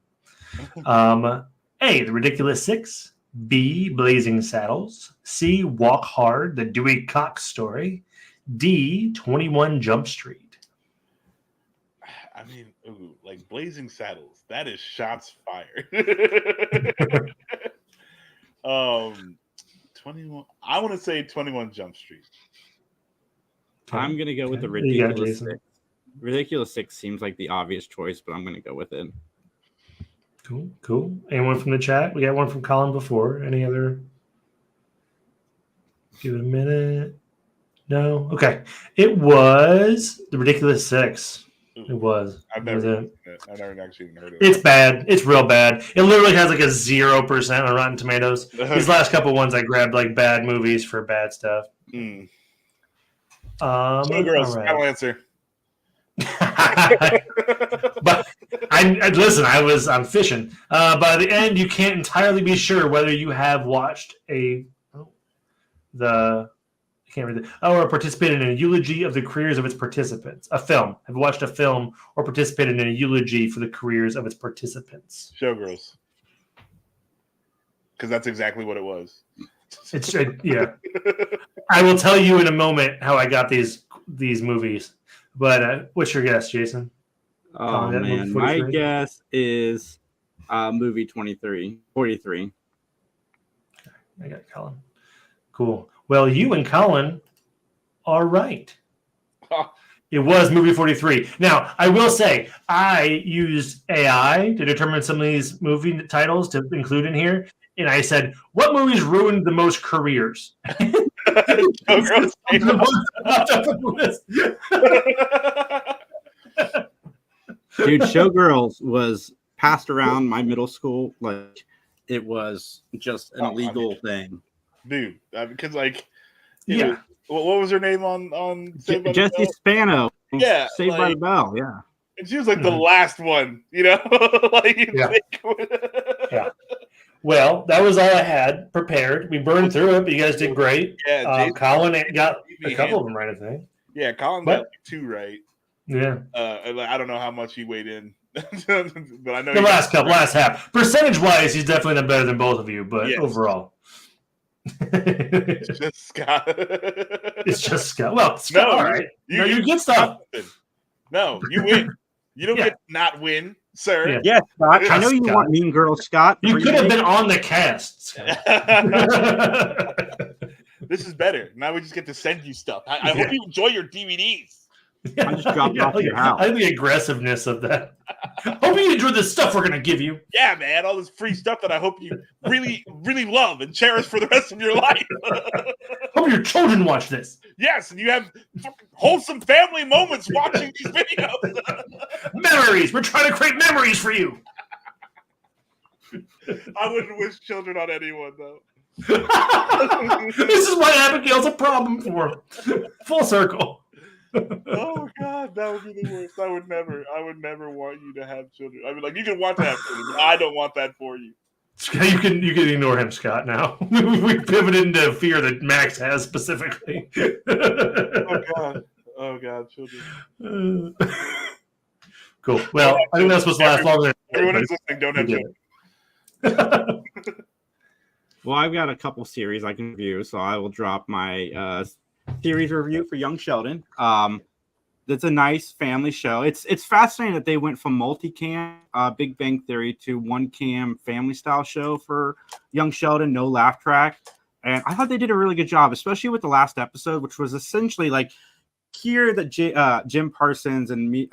A, The Ridiculous Six. B, Blazing Saddles. C, Walk Hard, the Dewey Cox story. D, 21 Jump Street. I mean, like Blazing Saddles. That is shots fired. 21. I want to say 21 Jump Street. I'm gonna go with the What do you got, Ridiculous Jason? Six. Ridiculous Six seems like the obvious choice, but I'm gonna go with it. Cool. Anyone from the chat? We got one from Colin before. Any other? Give it a minute. No? Okay. It was The Ridiculous Six. It was. I've never actually even heard of it. It's bad. It's real bad. It literally has like a 0% on Rotten Tomatoes. These last couple ones I grabbed like bad movies for bad stuff. Showgirls, all right. final answer. But I listen. I'm fishing. By the end, you can't entirely be sure whether you have watched or participated in a eulogy of the careers of its participants. A film. Have you watched a film or participated in a eulogy for the careers of its participants? Showgirls. Because that's exactly what it was. Yeah. I will tell you in a moment how I got these movies. But what's your guess, Jason? Oh man, my guess is movie 43. I got Colin. Cool. Well, you and Colin are right. It was movie 43. Now, I will say, I used AI to determine some of these movie titles to include in here. And I said, what movies ruined the most careers? Dude, Showgirls was passed around my middle school like it was just an illegal thing. Dude, because like, what was her name on Saved by the Jessie Bell? Spano? Yeah, Saved by the Bell. Yeah, and she was like the last one, like Yeah. Well, that was all I had prepared. We burned through it, but you guys did great. Yeah, Colin got a couple of them right, I think. Yeah, Colin got like 2 right. Yeah. I don't know how much he weighed in, but I know the last half. Percentage-wise, he's definitely not better than both of you, but yes. Overall. It's just Scott. It's just Scott. Well, Scott, all right. You get stuff. No, you win. You don't get to not win, sir. Yeah. Yes, Scott. I know you want Mean Girls, Scott. You could have been on the cast. This is better. Now we just get to send you stuff. I hope you enjoy your DVDs. I'm just dropping off your house. I like the aggressive-ness of that. Hope you enjoy the stuff we're going to give you. Yeah, man. All this free stuff that I hope you really, really love and cherish for the rest of your life. Hope your children watch this. Yes, and you have wholesome family moments watching these videos. Memories. We're trying to create memories for you. I wouldn't wish children on anyone, though. This is what Abigail's a problem for. Full circle. Oh God, that would be the worst. I would never want you to have children. I mean, like, you can want to have children, but I don't want that for you. You can ignore him, Scott. Now we pivoted into fear that Max has specifically. Oh God, children. Cool. Well, I think that's supposed to last longer. Everyone who's listening, don't have children. Well, I've got a couple series I can review, so I will drop my series review for Young Sheldon. It's a nice family show. It's fascinating that they went from multicam, Big Bang Theory, to one cam family style show for Young Sheldon, no laugh track. And I thought they did a really good job, especially with the last episode, which was essentially like hear that Jim Parsons and Mayim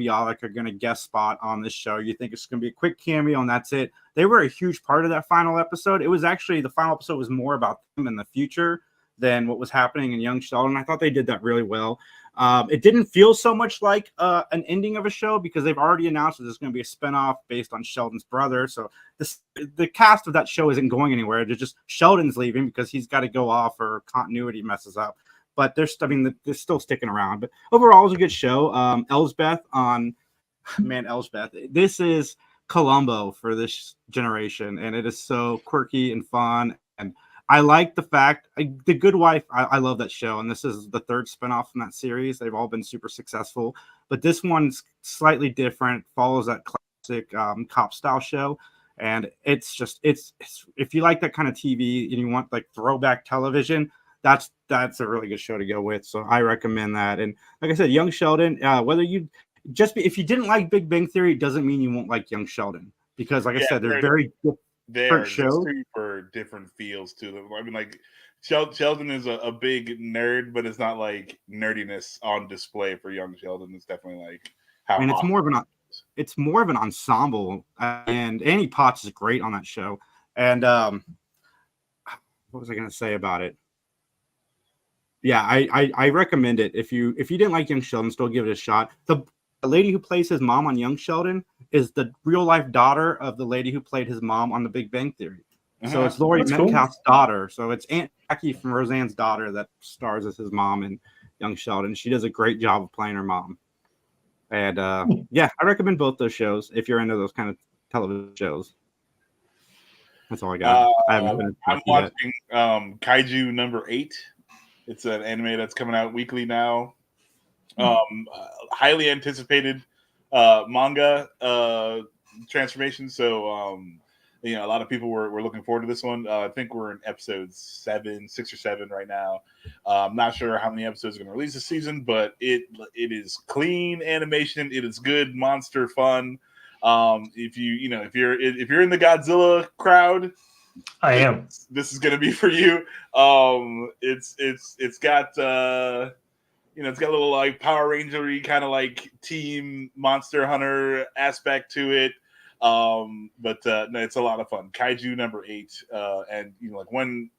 Bialik are going to guest spot on this show, you think it's going to be a quick cameo and that's it. They were a huge part of that final episode. It was actually, the final episode was more about them in the future than what was happening in Young Sheldon. I thought they did that really well. It didn't feel so much like an ending of a show because they've already announced that there's going to be a spinoff based on Sheldon's brother. So the cast of that show isn't going anywhere. They're just Sheldon's leaving because he's got to go off or continuity messes up. But they're still sticking around. But overall, it was a good show. Elsbeth, this is Columbo for this generation, and it is so quirky and fun. And I like the fact, The Good Wife, I love that show, and this is the third spinoff from that series. They've all been super successful, but this one's slightly different, follows that classic cop style show, and it's if you like that kind of TV and you want like throwback television, that's a really good show to go with. So I recommend that. And like I said, Young Sheldon, if you didn't like Big Bang Theory, it doesn't mean you won't like Young Sheldon, because like I said, they're very different shows. Super different feels to them. I mean, like Sheldon is a big nerd, but it's not like nerdiness on display for Young Sheldon. It's definitely like how. I mean, it's more of an ensemble, and Annie Potts is great on that show. And what was I going to say about it? Yeah, I recommend it. If you didn't like Young Sheldon, still give it a shot. The lady who plays his mom on Young Sheldon is the real life daughter of the lady who played his mom on The Big Bang Theory. So it's Laurie Metcalf's daughter. So it's Aunt Jackie from Roseanne's daughter that stars as his mom in Young Sheldon. She does a great job of playing her mom. And I recommend both those shows if you're into those kind of television shows. That's all I got. I'm watching Kaiju number 8. It's an anime that's coming out weekly now. Highly anticipated manga transformation. So, a lot of people were looking forward to this one. I think we're in episode 6 or 7 right now. I'm not sure how many episodes are going to release this season, but it is clean animation. It is good monster fun. If you're in the Godzilla crowd, I am. This is going to be for you. It's got it's got a little like Power Ranger-y kind of like team Monster Hunter aspect to it. No, it's a lot of fun. Kaiju number 8, and when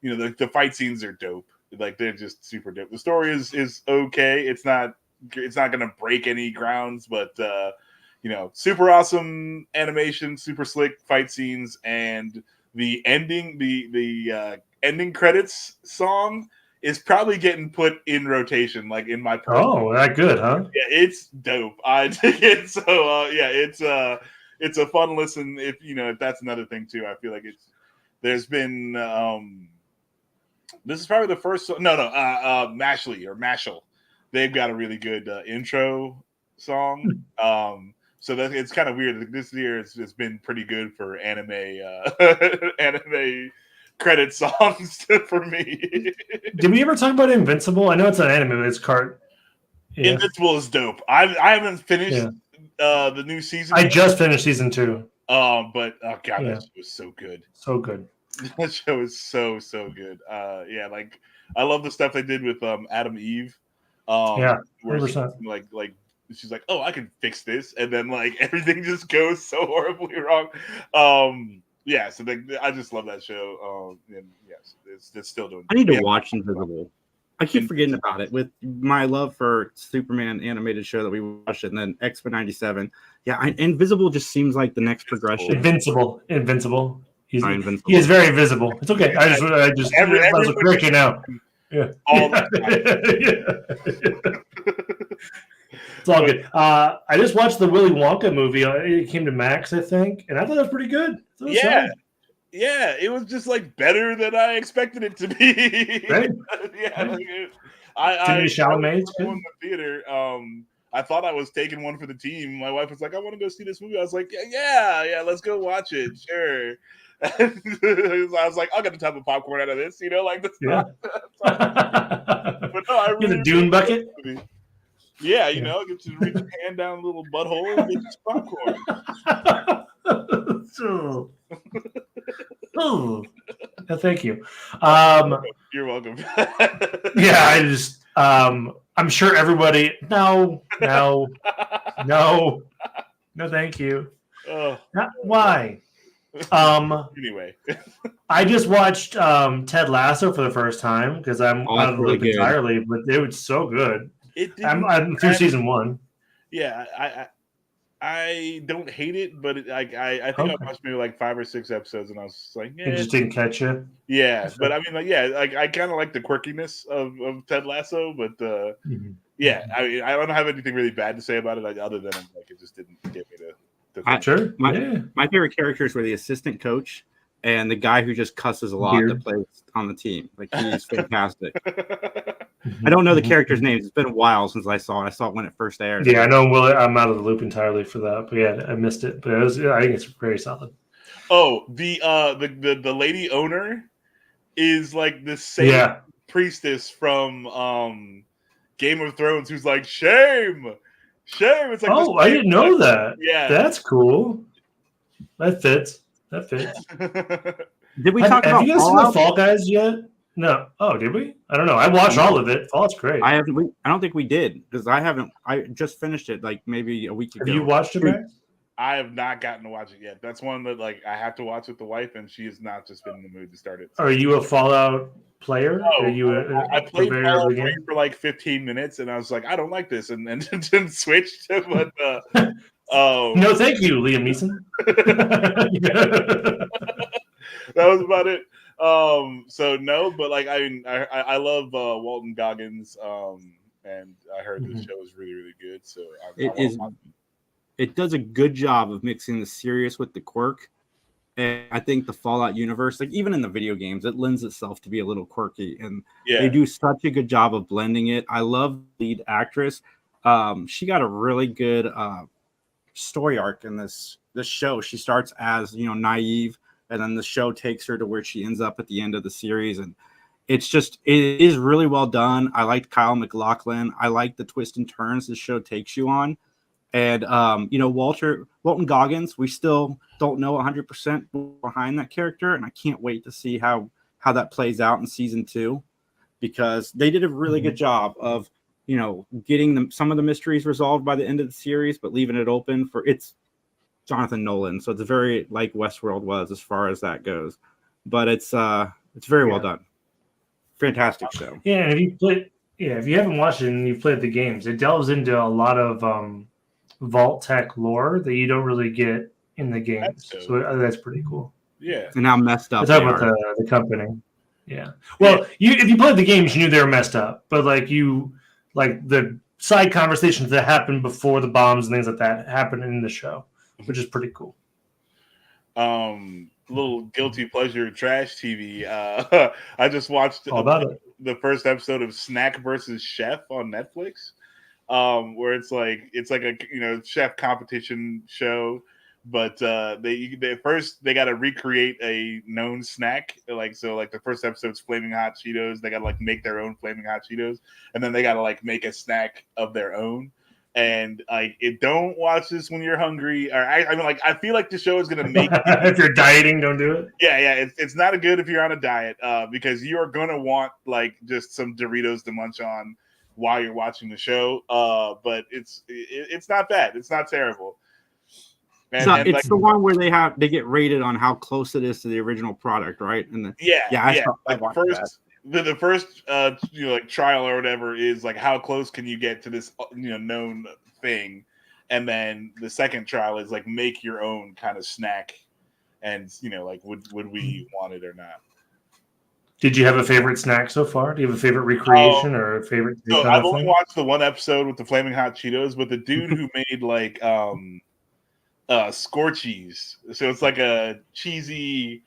the fight scenes are dope. Like they're just super dope. The story is okay. It's not going to break any grounds, but super awesome animation, super slick fight scenes, and the ending, the ending credits song is probably getting put in rotation, like in my. Oh, that good, huh? Yeah, it's dope. I dig it. So it's a fun listen. If that's another thing too. I feel like there's been this is probably the first. Mashley or Mashal. They've got a really good intro song. So that it's kind of weird. This year it's been pretty good for anime credit songs for me. Did we ever talk about Invincible? I know it's an anime, but it's cart. Yeah. Invincible is dope. I haven't finished the new season. I just finished season 2. That show is so good. So good. That show is so good. Like I love the stuff they did with Adam Eve. 100%. Like she's like, oh, I can fix this, and then like everything just goes so horribly wrong. So I just love that show. And yes, it's still doing. I need to watch Invisible. I keep forgetting about it with my love for Superman animated show that we watched, and then X-Men '97. Yeah, Invisible just seems like the next progression. Invincible. He Invincible. is very visible. It's okay. I just was correct you now. Yeah. All the time. It's all good. I just watched the Willy Wonka movie. It came to Max, I think, and I thought it was pretty good. Yeah, it was just like better than I expected it to be. Right? I Chalamet's in the theater. I thought I was taking one for the team. My wife was like, "I want to go see this movie." I was like, "Yeah, let's go watch it." Sure. I was like, "I'll get a type of popcorn out of this," like this. Yeah. But no, I really get a dune bucket. Yeah, get you to reach your hand down a little butthole and get some popcorn. Thank you. You're welcome. I I'm sure everybody. No, thank you. Why? Anyway, I just watched Ted Lasso for the first time because I'm out of the loop entirely, but it was so good. I'm through season 1. Yeah, I don't hate it, but I think I watched maybe like 5 or 6 episodes, and I was just like, it just didn't catch you. Yeah, but I mean, I kind of like the quirkiness of Ted Lasso, but yeah, I mean, I don't have anything really bad to say about it, other than like it just didn't get me to. Sure. My favorite characters were the assistant coach and the guy who just cusses a lot that plays on the team. Like, he's fantastic. I don't know the characters' names. It's been a while since I saw it. I saw it when it first aired. Yeah, I know. Well, I'm out of the loop entirely for that, but yeah, I missed it. But I think it's very solid. Oh, the lady owner is like the same priestess from Game of Thrones, who's like, shame. It's like, I didn't know that. Yeah, that's cool. That fits. Did we talk about? Have you guys seen the Fall Guys yet? No. Oh, did we? I don't know. I watched all of it. Fallout's great. I don't think we did, because I haven't. I just finished it like maybe a week ago. Have you watched it, Max? I have not gotten to watch it yet. That's one that like I have to watch with the wife, and she has not just been in the mood to start it. So. Are you a Fallout player? No, Are you I played Fallout 3 for like 15 minutes, and I was like, I don't like this, and then switched. But no, thank you, Liam Neeson. That was about it. So no, but like I love Walton Goggins, and I heard the show is really, really good. So it does a good job of mixing the serious with the quirk. And I think the Fallout universe, like even in the video games, it lends itself to be a little quirky, and they do such a good job of blending it. I love the lead actress. She got a really good story arc in this show. She starts as, naive, and then the show takes her to where she ends up at the end of the series, and it is really well done. I liked Kyle MacLachlan. I like the twists and turns the show takes you on. And, Walton Goggins, we still don't know 100% behind that character. And I can't wait to see how that plays out in season 2, because they did a really good job of, getting some of the mysteries resolved by the end of the series, but leaving it open for it's Jonathan Nolan. So it's very like Westworld was as far as that goes, but it's very well done. Fantastic show. Yeah. And if you haven't watched it and you've played the games, it delves into a lot of, Vault Tech lore that you don't really get in the games, so that's pretty cool. Yeah, and how messed up. Talking about the company. Yeah. Well, if you played the games, you knew they were messed up, but like the side conversations that happened before the bombs and things like that happened in the show, which is pretty cool. Little guilty pleasure trash TV. I just watched the first episode of Snack versus Chef on Netflix. Where it's like a chef competition show, but they first got to recreate a known snack, the first episode's Flaming Hot Cheetos. They got to make their own Flaming Hot Cheetos, and then they got to make a snack of their own. And don't watch this when you're hungry. Or I feel like the show is gonna make if you're dieting, don't do it. Yeah, it's not good if you're on a diet, because you are gonna want just some Doritos to munch on while you're watching the show, but it's not bad. It's not terrible. It's the one where they get rated on how close it is to the original product, right? And the first trial or whatever is how close can you get to this known thing, and then the second trial is make your own kind of snack, and would we want it or not? Did you have a favorite snack so far? Do you have a favorite recreation or a favorite? No, I've only watched the one episode with the Flaming Hot Cheetos, but the dude who made Scorchies, so it's like a cheesy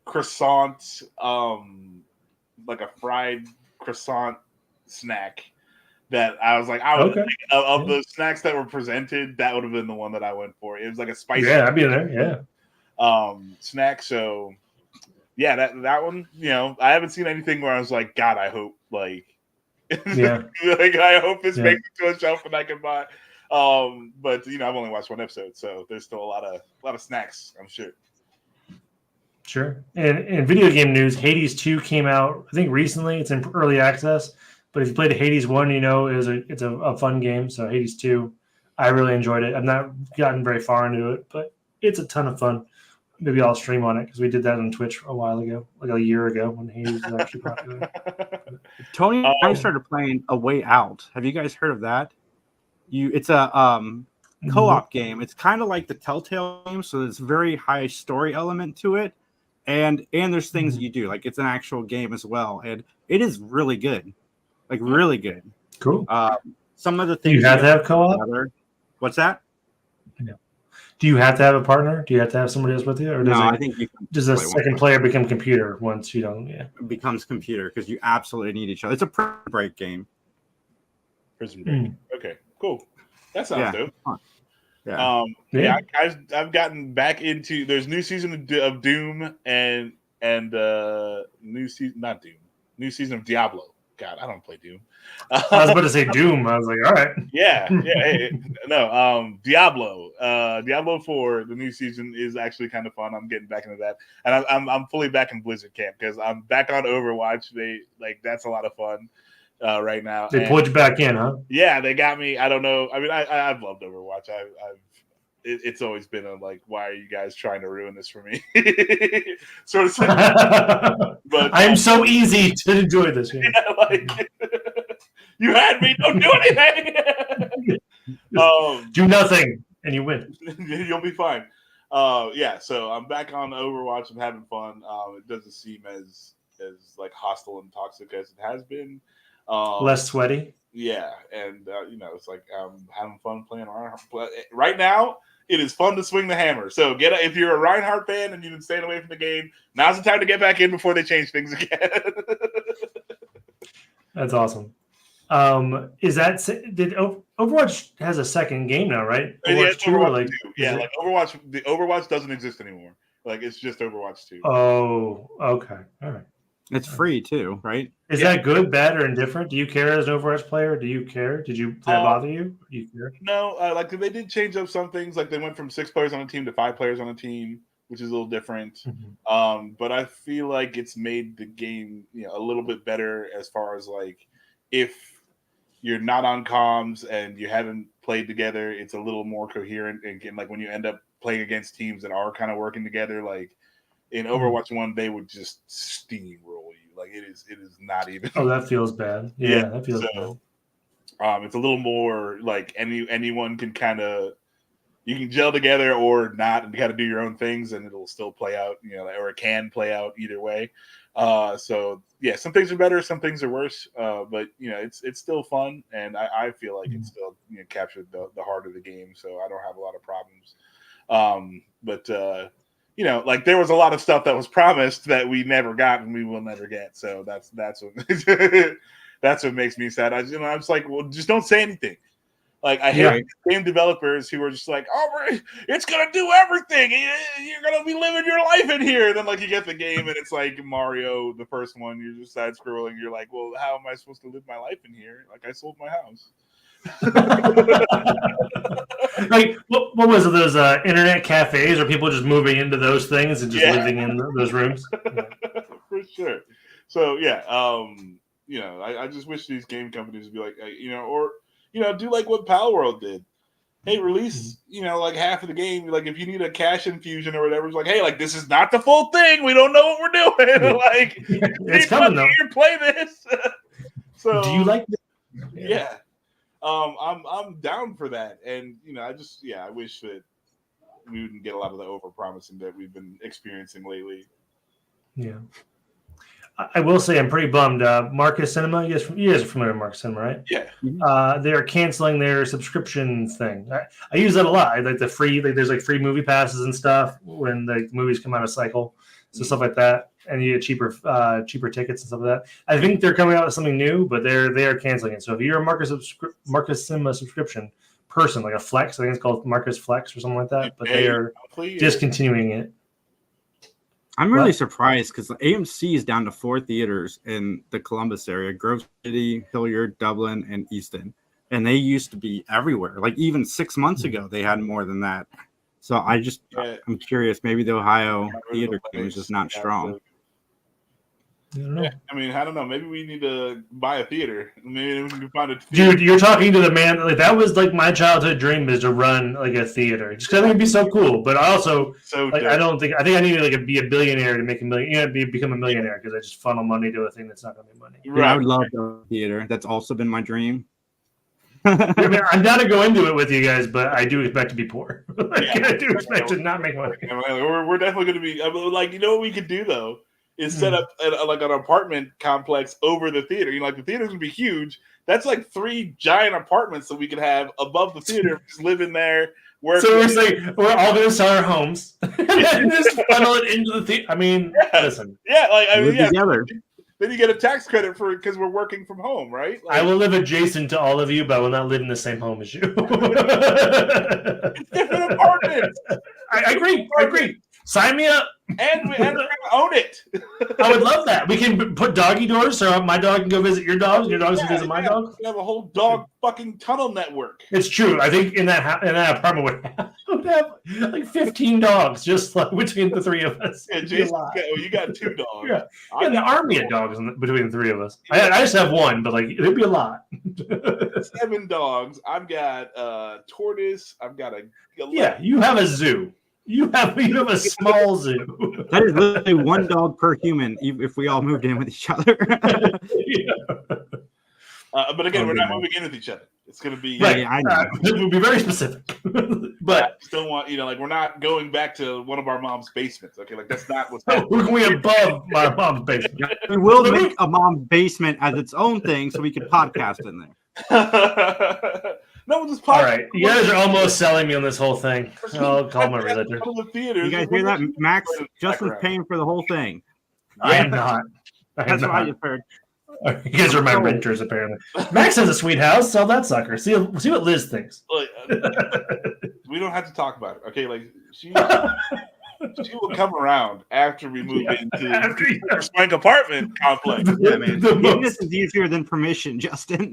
croissant, like a fried croissant snack. That I was of the snacks that were presented, that would have been the one that I went for. It was like a spicy. Yeah, I'd be there. Yeah. Snack. So. Yeah, that one, I haven't seen anything where I was like, God, I hope I hope this makes it to a shelf and I can buy. But I've only watched one episode, so there's still a lot of snacks, I'm sure. Sure. And in video game news, Hades 2 came out, I think recently. It's in early access. But if you played Hades 1, it's a fun game. So Hades 2, I really enjoyed it. I've not gotten very far into it, but it's a ton of fun. Maybe I'll stream on it because we did that on Twitch a while ago, like a year ago when Hades was actually popular. Tony and I started playing A Way Out. Have you guys heard of that? It's a co-op game. It's kind of like the Telltale game, so there's very high story element to it, and there's things that you do. Like it's an actual game as well, and it is really good, like really good. Cool. Some of the things you have to have co-op. What's that? Do you have to have a partner? Do you have to have somebody else with you, or I think does a second player become computer once you don't? Yeah, it becomes computer because you absolutely need each other. It's a prison break game. Prison break. Okay, cool. That sounds dope. Yeah. I've gotten back into. There's new season of Doom and new season of Diablo. God, I don't play Doom. I was about to say Doom. I was like, all right. Diablo 4, the new season is actually kind of fun. I'm getting back into that, and I'm fully back in Blizzard camp because I'm back on Overwatch. That's a lot of fun right now. They pulled you back in, huh? Yeah, they got me. I don't know. I mean, I've loved Overwatch. It's always been why are you guys trying to ruin this for me? Sort of. But I'm so easy to enjoy this game. You had me. Don't do anything. Do nothing, and you win. You'll be fine. So I'm back on Overwatch. I'm having fun. It doesn't seem as like hostile and toxic as it has been. Less sweaty. Yeah, and it's like I'm having fun playing around. Right now, it is fun to swing the hammer. So if you're a Reinhardt fan and you've been staying away from the game, now's the time to get back in before they change things again. That's awesome. Overwatch has a second game now, right? Overwatch 2, Overwatch. The Overwatch doesn't exist anymore. Like it's just Overwatch 2. Oh, okay, all right. It's free too, right? Is that good, bad, or indifferent? Do you care as an Overwatch player? Do you care? Did that bother you? Do you care? No, they did change up some things. Like they went from 6 players on a team to 5 players on a team, which is a little different. Mm-hmm. But I feel like it's made the game a little bit better as far as like if you're not on comms and you haven't played together, it's a little more coherent. And like when you end up playing against teams that are kind of working together, like in Overwatch 1, they would just steamroll you. Like it is not even. Oh, that feels bad. Yeah, that feels bad. It's a little more like anyone can you can gel together or not and kind of do your own things and it'll still play out, or it can play out either way. Some things are better, some things are worse. But it's still fun and I feel like it still captured the heart of the game. So I don't have a lot of problems. Like there was a lot of stuff that was promised that we never got and we will never get. So that's what that's what makes me sad. I'm just like, well, just don't say anything. Like I hate game developers who are just like, oh, it's gonna do everything. You're gonna be living your life in here. And then like you get the game and it's like Mario, the first one. You're just side scrolling. You're like, well, how am I supposed to live my life in here? Like I sold my house. Like what was it? Those internet cafes, or people just moving into those things and just living in those rooms? For sure. So I just wish these game companies would be like, do like what Palworld did. Hey, release like half of the game. Like if you need a cash infusion or whatever, it's like, hey, like this is not the full thing. We don't know what we're doing. Like it's coming though. Here, play this. So do you like this? Yeah. I'm down for that, and I wish that we wouldn't get a lot of the over-promising that we've been experiencing lately. Yeah, I will say I'm pretty bummed. Marcus Cinema, you guys are familiar with Marcus Cinema, right? Yeah. They are canceling their subscription thing. I use that a lot. I like the free. Like, there's like free movie passes and stuff when the movies come out of cycle, so stuff like that. And you get cheaper tickets and stuff like that. I think they're coming out with something new, but they are canceling it. So if you're a Marcus Cinema subscription person, like a Flex, I think it's called Marcus Flex or something like that, but they are discontinuing it. I'm really surprised because the AMC is down to 4 theaters in the Columbus area: Grove City, Hilliard, Dublin, and Easton. And they used to be everywhere. Like even 6 months ago, they had more than that. So I'm curious. Maybe the Ohio theater game is just not strong. know. Yeah, I mean, I don't know. Maybe we need to buy a theater. Maybe we can find a theater. Dude, you're talking to the man. Like that was like my childhood dream is to run like a theater. Just 'cause I think it'd be so cool. But I also like I think I need to like be a billionaire to make a million. Become a millionaire because I just funnel money to a thing that's not going to be money. Right. Yeah, I would love the theater. That's also been my dream. I mean, I'm down to go into it with you guys, but I do expect to be poor. I do expect to not make money. We're definitely going to be like, you know what we could do though is set up like an apartment complex over the theater. You know, like the theater's going to be huge. That's like 3 giant apartments that we could have above the theater. Just live in there. So we're saying we're all going to sell our homes and just funnel it into the theater. I mean, listen. Yeah, like I mean, together. Then you get a tax credit for because we're working from home, right? Like, I will live adjacent to all of you, but I will not live in the same home as you. It's different apartments. I agree. Sign me up. And we're going to own it. I would love that. We can put doggy doors so my dog can go visit your dogs, your dogs can visit my dog. We have a whole dog fucking tunnel network. It's true. I think in that apartment would have like 15 dogs just like between the 3 of us. Yeah, Jason, you got 2 dogs. Yeah, the army of dogs between the 3 of us. I just have 1, but like it'd be a lot. 7 dogs. I've got a tortoise. I've got a you have a zoo. You have a small zoo. That is literally 1 dog per human if we all moved in with each other. But again, we're not moving in with each other. It's going to be right. Yeah, I know. We'll be very specific. But I still want like we're not going back to one of our mom's basements. Okay, like that's not what's happening. We're going above my mom's basement. We will make a mom's basement as its own thing so we can podcast in there. No, we'll just all right. You guys are almost selling me on this whole thing. I'll call my realtor. You guys hear that? Max, Justin's paying for the whole thing. I am not. That's what I just heard. You guys are my renters, apparently. Max has a sweet house. Sell that sucker. See what Liz thinks. We don't have to talk about it. Okay, like she will come around after we move into our swank apartment complex. Yeah, man. This is easier than permission, Justin.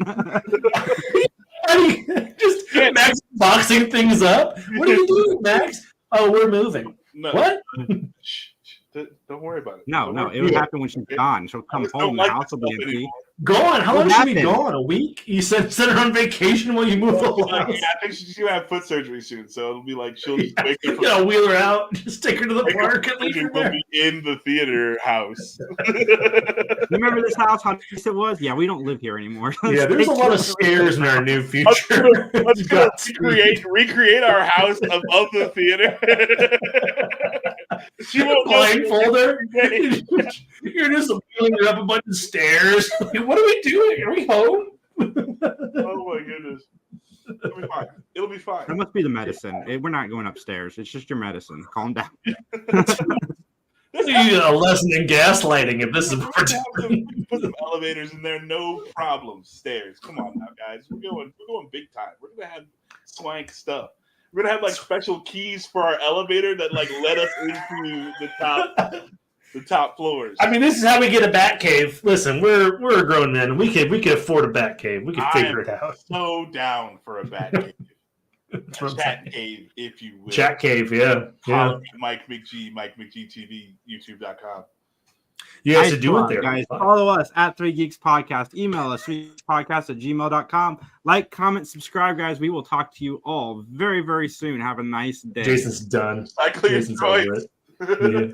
Just Max boxing things up. What are you doing, Max? Oh, we're moving. No. What? Don't worry about it. No, it will happen when she's gone. She'll come home. The house will be empty. Gone? How long should she be gone? A week? You send her on vacation while you move the house? Yeah, I think she's gonna have foot surgery soon, so it'll be like she'll just wake up. You wheel her out, just take her to the park. At least we'll be in the theater house. You remember this house? How nice it was? Yeah, we don't live here anymore. Yeah, there's a lot of stairs in our new future. Let's go recreate our house above the theater. She won't blindfold her. You're just wheeling her up a bunch of stairs. What are we doing? Are we home? Oh my goodness. It'll be fine. It'll be fine. That must be the medicine. We're not going upstairs. It's just your medicine. Calm down. You need a lesson in gaslighting if this is what we're doing. Put some elevators in there, no problem. Stairs. Come on now, guys. We're going big time. We're gonna have swank stuff. We're gonna have like special keys for our elevator that like let us into the top floors. I mean, this is how we get a bat cave. Listen, we're grown men. We could afford a bat cave. We could figure it out. So down for a bat cave. A chat cave, if you will. Chat cave, yeah. Mike McG TV, YouTube.com. You guys should do it there. Guys, follow us at 3 Geeks Podcast. Email us, 3geekspodcast@gmail.com. Like, comment, subscribe, guys. We will talk to you all very, very soon. Have a nice day. Jason's done. Jason's over it. Yeah.